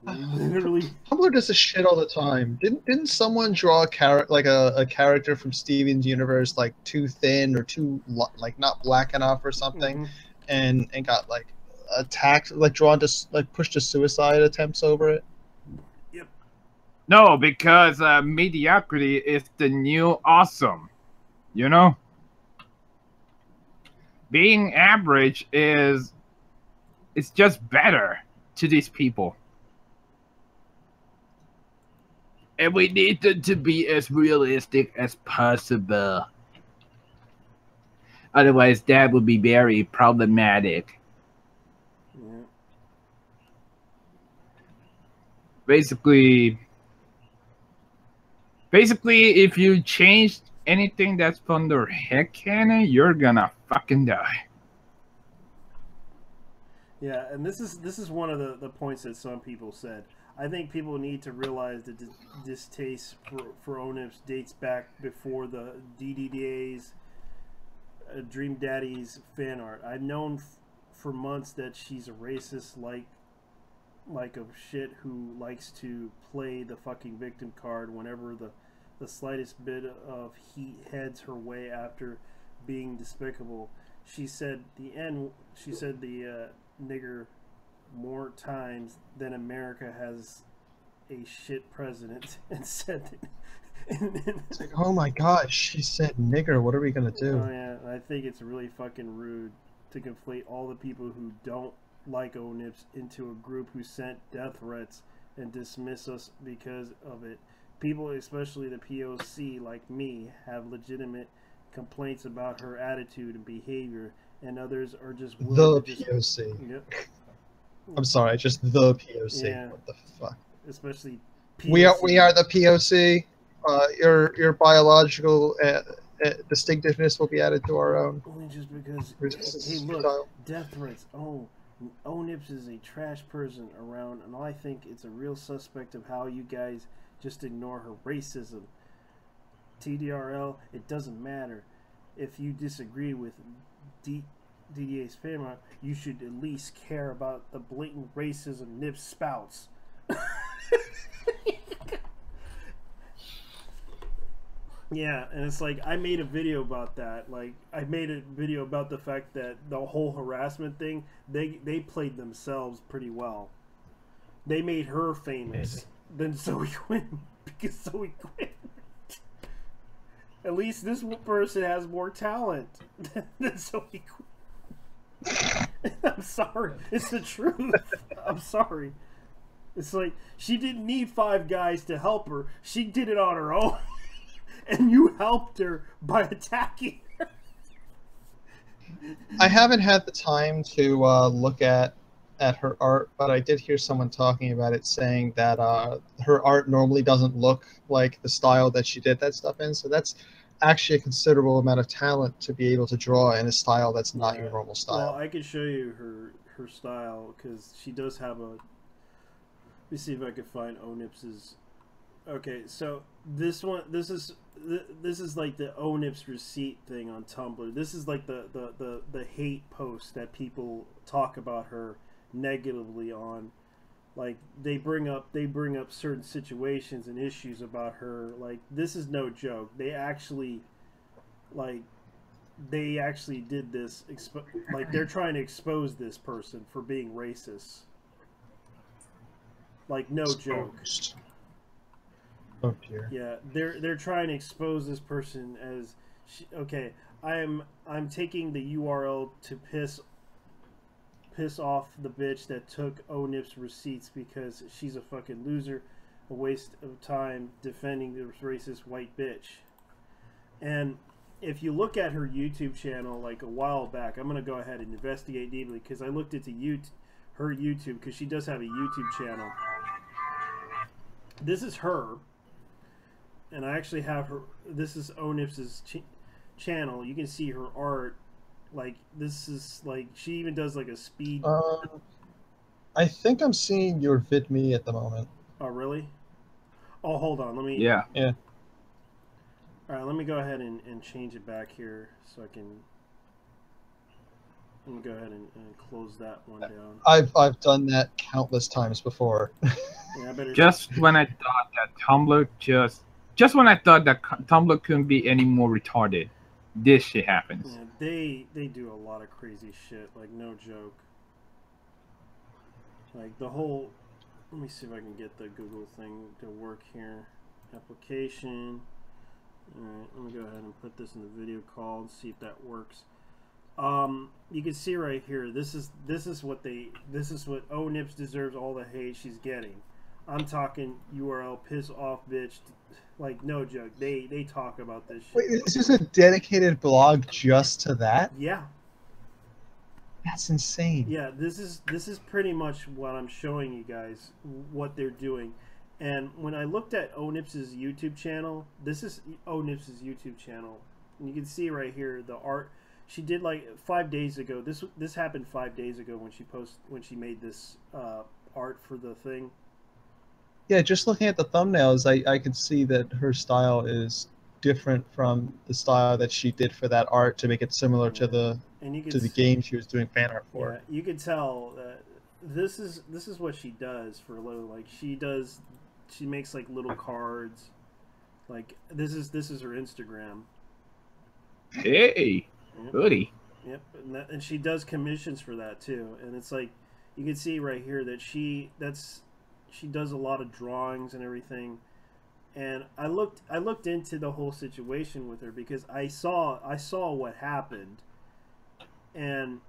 literally... Tumblr does this shit all the time. Didn't someone draw a character from Steven's universe like too thin or too like not black enough or something, and got like attacked, like drawn to like pushed to suicide attempts over it? Yep. No, because mediocrity is the new awesome. You know? Being average it's just better to these people. And we need them to be as realistic as possible. Otherwise, that would be very problematic. Yeah. Basically, if you change anything that's from their headcanon, you're gonna fucking die. Yeah, and this is one of the points that some people said. I think people need to realize that distaste for ONIPS dates back before the DDDA's Dream Daddy's fan art. I've known for months that she's a racist like a shit who likes to play the fucking victim card whenever the slightest bit of heat heads her way after being despicable. She said the nigger more times than America has a shit president, and said it's like, oh my gosh, she said nigger, what are we gonna do? Oh yeah, I think it's really fucking rude to conflate all the people who don't like ONIPS into a group who sent death threats and dismiss us because of it. People, especially the POC like me, have legitimate complaints about her attitude and behavior, and others are just the POC. Yep. I'm sorry, just the POC. Yeah. What the fuck? Especially POC. We are the POC. Your biological distinctiveness will be added to our own. Only just because. Hey, look, death threats. Oh, ONIPS is a trash person around, and I think it's a real suspect of how you guys just ignore her racism. TDRL, it doesn't matter. If you disagree with DDA's fan art, you should at least care about the blatant racism Nip spouts. Yeah, and it's like, I made a video about that. Like, I made a video about the fact that the whole harassment thing, they played themselves pretty well. They made her famous than Zoe Quinn, because Zoe Quinn, at least this person has more talent than Zoe Quinn. I'm sorry, it's the truth. I'm sorry. It's like, she didn't need 5 guys to help her. She did it on her own. And you helped her by attacking her. I haven't had the time to look at her art, but I did hear someone talking about it, saying that her art normally doesn't look like the style that she did that stuff in. So that's actually a considerable amount of talent to be able to draw in a style that's not your normal style. Well, I could show you her style, because she does have a... Let me see if I can find ONIPS's... Okay, so this is like the ONIPS receipt thing on Tumblr. This is like the hate post that people talk about her negatively on Like they bring up certain situations and issues about her. Like this is no joke. Like they actually did this. Like they're trying to expose this person for being racist. Like no joke. Oh dear. Yeah, they're trying to expose this person as okay. I'm taking the URL to piss off the bitch that took ONIP's receipts because she's a fucking loser, a waste of time defending this racist white bitch. And if you look at her YouTube channel like a while back, I'm gonna go ahead and investigate deeply because I looked into her YouTube because she does have a YouTube channel. This is her, and I actually have her. This is ONIP's channel. You can see her art. Like this is like she even does like a speed. I think I'm seeing your VidMe at the moment. Oh really? Oh hold on, let me. Yeah. All right, let me go ahead and change it back here so I can. Let me go ahead and close that one down. I've done that countless times before. Yeah, I better. Just when I thought that Tumblr just when I thought that Tumblr couldn't be any more retarded, this shit happens. Yeah, they do a lot of crazy shit, like no joke. Like the whole. Let me see if I can get the Google thing to work here. Application. Alright, let me go ahead and put this in the video call and see if that works. You can see right here, this is what ONIPS deserves all the hate she's getting. I'm talking URL piss off bitch, like no joke. They talk about this shit. Wait, is this a dedicated blog just to that? Yeah. That's insane. Yeah, this is pretty much what I'm showing you guys what they're doing. And when I looked at ONIPS's YouTube channel, this is ONIPS's YouTube channel. And you can see right here the art she did like 5 days ago. This happened 5 days ago when she made this art for the thing. Yeah, just looking at the thumbnails, I could see that her style is different from the style that she did for that art to make it similar to the game she was doing fan art for. Yeah, you could tell that this is what she does for a living. Like she makes like little cards. Like this is her Instagram. Hey, goody. Yep, and she does commissions for that too. And it's like you can see right here that she does a lot of drawings and everything. And I looked into the whole situation with her because I saw what happened, and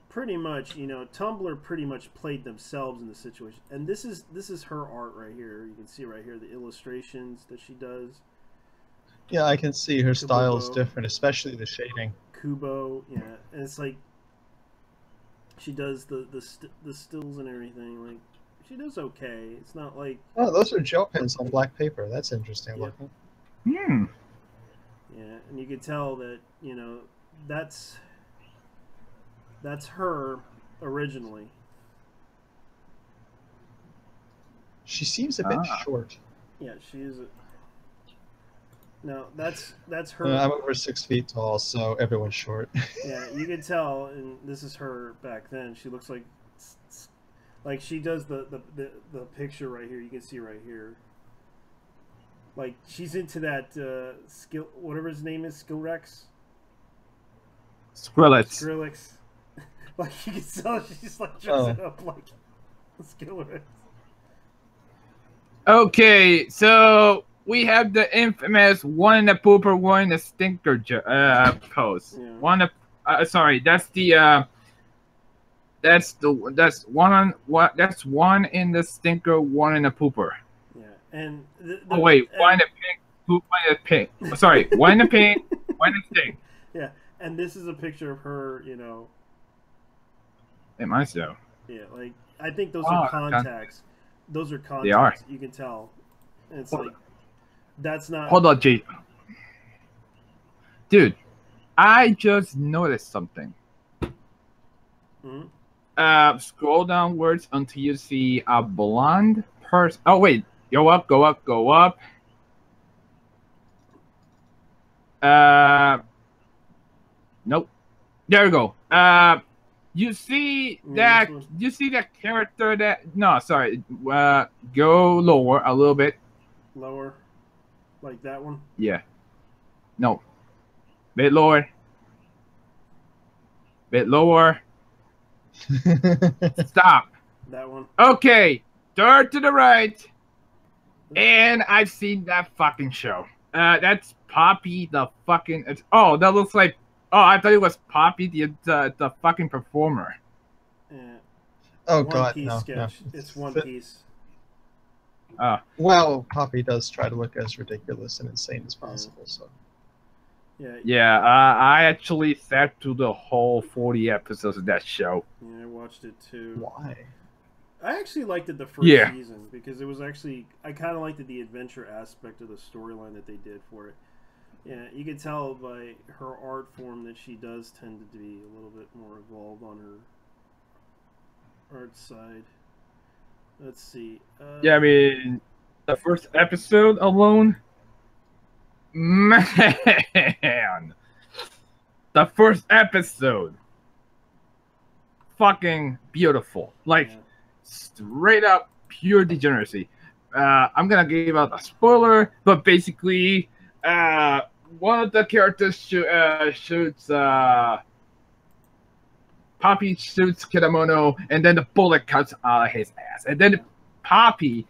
pretty much, you know, Tumblr pretty much played themselves in the situation. And this is her art right here. You can see right here the illustrations that she does. Yeah, I can see her style is different, especially the shading. Kubo, yeah, and it's like she does the stills and everything. Like she does okay. It's not like oh, those are gel pens on black paper. That's interesting looking. Hmm. Yeah, and you can tell that, you know, that's her originally. She seems a bit short. Yeah, she is. No, that's her. I'm over 6 feet tall, so everyone's short. Yeah, you can tell, and this is her back then. She looks like she does the picture right here. You can see right here. Like she's into that skill, whatever his name is, Skillrex. Skrillex. Like you can tell, she's like dressing up like Skillrex. Okay, so we have the infamous one in a pooper, one in a stinker pose. Yeah. One, sorry, that's one in the stinker, one in a pooper. Yeah, and one in a pink, one in a pink. Sorry, one in a pink, one in a stink. Yeah, and this is a picture of her, you know. Am I so? Yeah, like I think those are contacts. Those are contacts. They are. You can tell. And it's like that's not. Hold on, Jay. Dude, I just noticed something. Mm-hmm. Scroll downwards until you see a blonde person. Oh wait, go up. Nope. There we go. You see Yeah, that? this one. You see that character that? No, sorry. Go lower a little bit. Lower, like that one. Yeah. No. Bit lower. Bit lower. Stop. That one. Okay. Third to the right. And I've seen that fucking show. That's Poppy the fucking. Oh, that looks like. Oh, I thought it was Poppy the fucking performer. Yeah. Oh One God, Piece no, sketch. no. It's One Piece. Well, Poppy does try to look as ridiculous and insane as possible. So. Yeah. Yeah, I actually sat through the whole 40 episodes of that show. Yeah, I watched it too. Why? I actually liked it the first season because it was actually I kind of liked the adventure aspect of the storyline that they did for it. Yeah, you can tell by her art form that she does tend to be a little bit more evolved on her art side. Let's see. Yeah, I mean, the first episode alone, man, the first episode, fucking beautiful, like straight up pure degeneracy. I'm gonna give out a spoiler, but basically, one of the characters shoots Poppy shoots Kidamono, and then the bullet cuts out of his ass, and then Poppy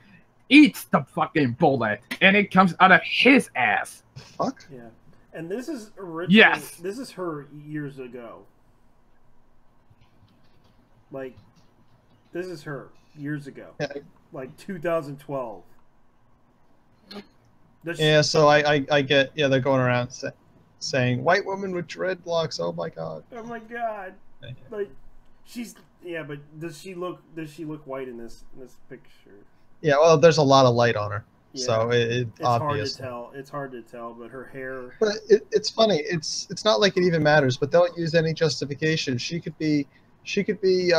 eats the fucking bullet, and it comes out of his ass. Fuck. Yeah, and this is original. Yes. This is her years ago. Like, this is her years ago, like 2012. Yeah, so I get, yeah, they're going around saying white woman with dreadlocks. Oh my God. Oh my God. Like, she's but does she look white in this picture? Yeah, well, there's a lot of light on her, Yeah. so it's hard obvious. to tell. It's hard to tell, but her hair. But it's funny. It's not like it even matters. But they'll use any justification. She could be. It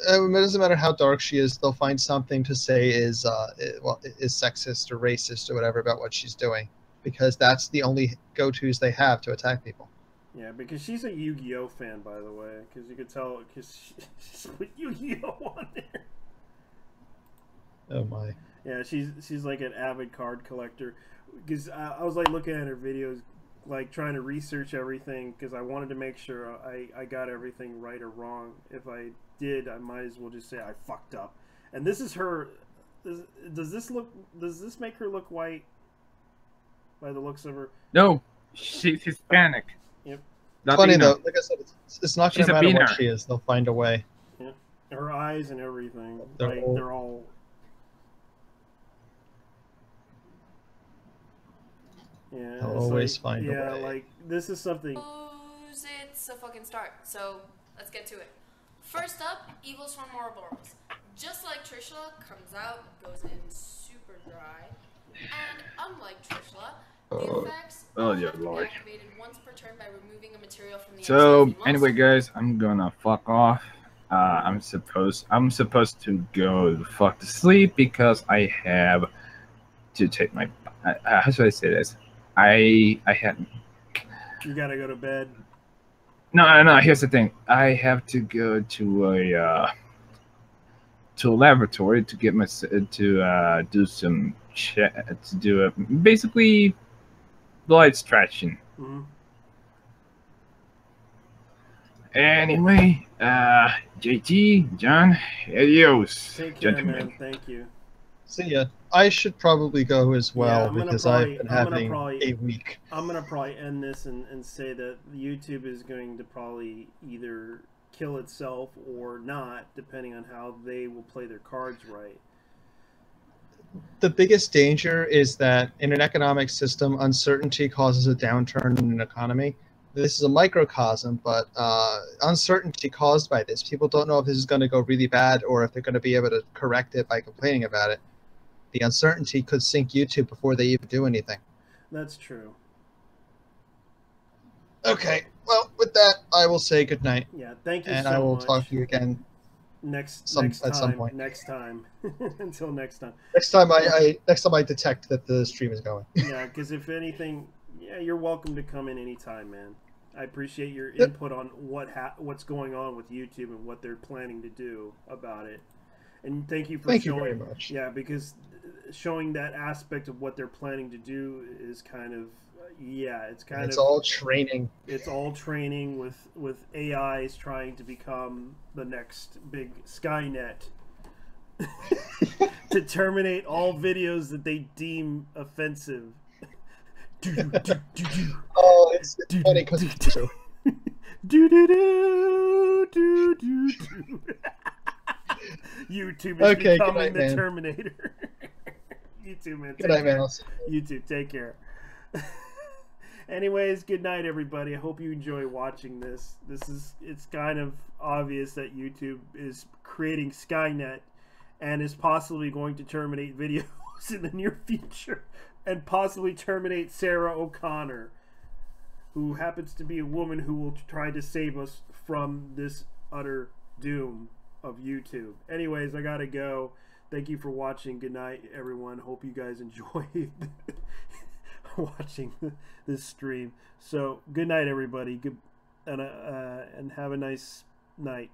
doesn't matter how dark she is. They'll find something to say is sexist or racist or whatever about what she's doing, because that's the only go-tos they have to attack people. Yeah, because she's a Yu-Gi-Oh fan, by the way. Because you could tell, because she's put Yu-Gi-Oh on there. Oh my. Yeah, she's like an avid card collector. Because I was like looking at her videos, like trying to research everything, because I wanted to make sure I got everything right or wrong. If I did, I might as well just say I fucked up. And this is her. Does this make her look white? By the looks of her. No, she's Hispanic. Yep. Funny though, like I said, it's not going to matter what she is. They'll find a way. Yeah, her eyes and everything. They're all. Yeah, they'll always find a way. Yeah, like this is something. It's a fucking start. So let's get to it. First up, Evils from Ouroboros. Just like Trishula, comes out, goes in super dry, and unlike Trishula, the effects Oh, have yeah, to be Lord. activated once per turn by removing a material from the So enemy's anyway, guys, I'm gonna fuck off. I'm supposed to go the fuck to sleep because I have to take my. How should I say this? I had. You gotta go to bed. No. Here's the thing. I have to go to a laboratory to get my do some to do basically blood extraction. Mm-hmm. Anyway, JT, John, adios, Take care, gentlemen. man. Thank you. See ya. I should probably go as well because I've been having a week. I'm gonna probably end this and say that YouTube is going to probably either kill itself or not, depending on how they will play their cards right. The biggest danger is that in an economic system, uncertainty causes a downturn in an economy. This is a microcosm, but uncertainty caused by this. People don't know if this is going to go really bad or if they're going to be able to correct it by complaining about it. The uncertainty could sink YouTube before they even do anything. That's true. Okay, well, with that, I will say goodnight. Yeah, thank you and so much. I will talk to you again at some point. Next time. Until next time. Next time I detect that the stream is going. Yeah, because if anything, yeah, you're welcome to come in anytime, man. I appreciate your input on what's going on with YouTube and what they're planning to do about it. And thank you for showing. You very much. Yeah, because showing that aspect of what they're planning to do is kind of it's all training. It's all training with AIs trying to become the next big Skynet to terminate all videos that they deem offensive. Oh, it's funny because YouTube is becoming the Terminator. YouTube, man. Good night, man. YouTube, take care. Anyways, good night, everybody. I hope you enjoy watching this. It's kind of obvious that YouTube is creating Skynet and is possibly going to terminate videos in the near future and possibly terminate Sarah O'Connor, who happens to be a woman who will try to save us from this utter doom of YouTube. Anyways, I gotta go. Thank you for watching. Good night, everyone. Hope you guys enjoy watching this stream. So, good night, everybody. Good and have a nice night.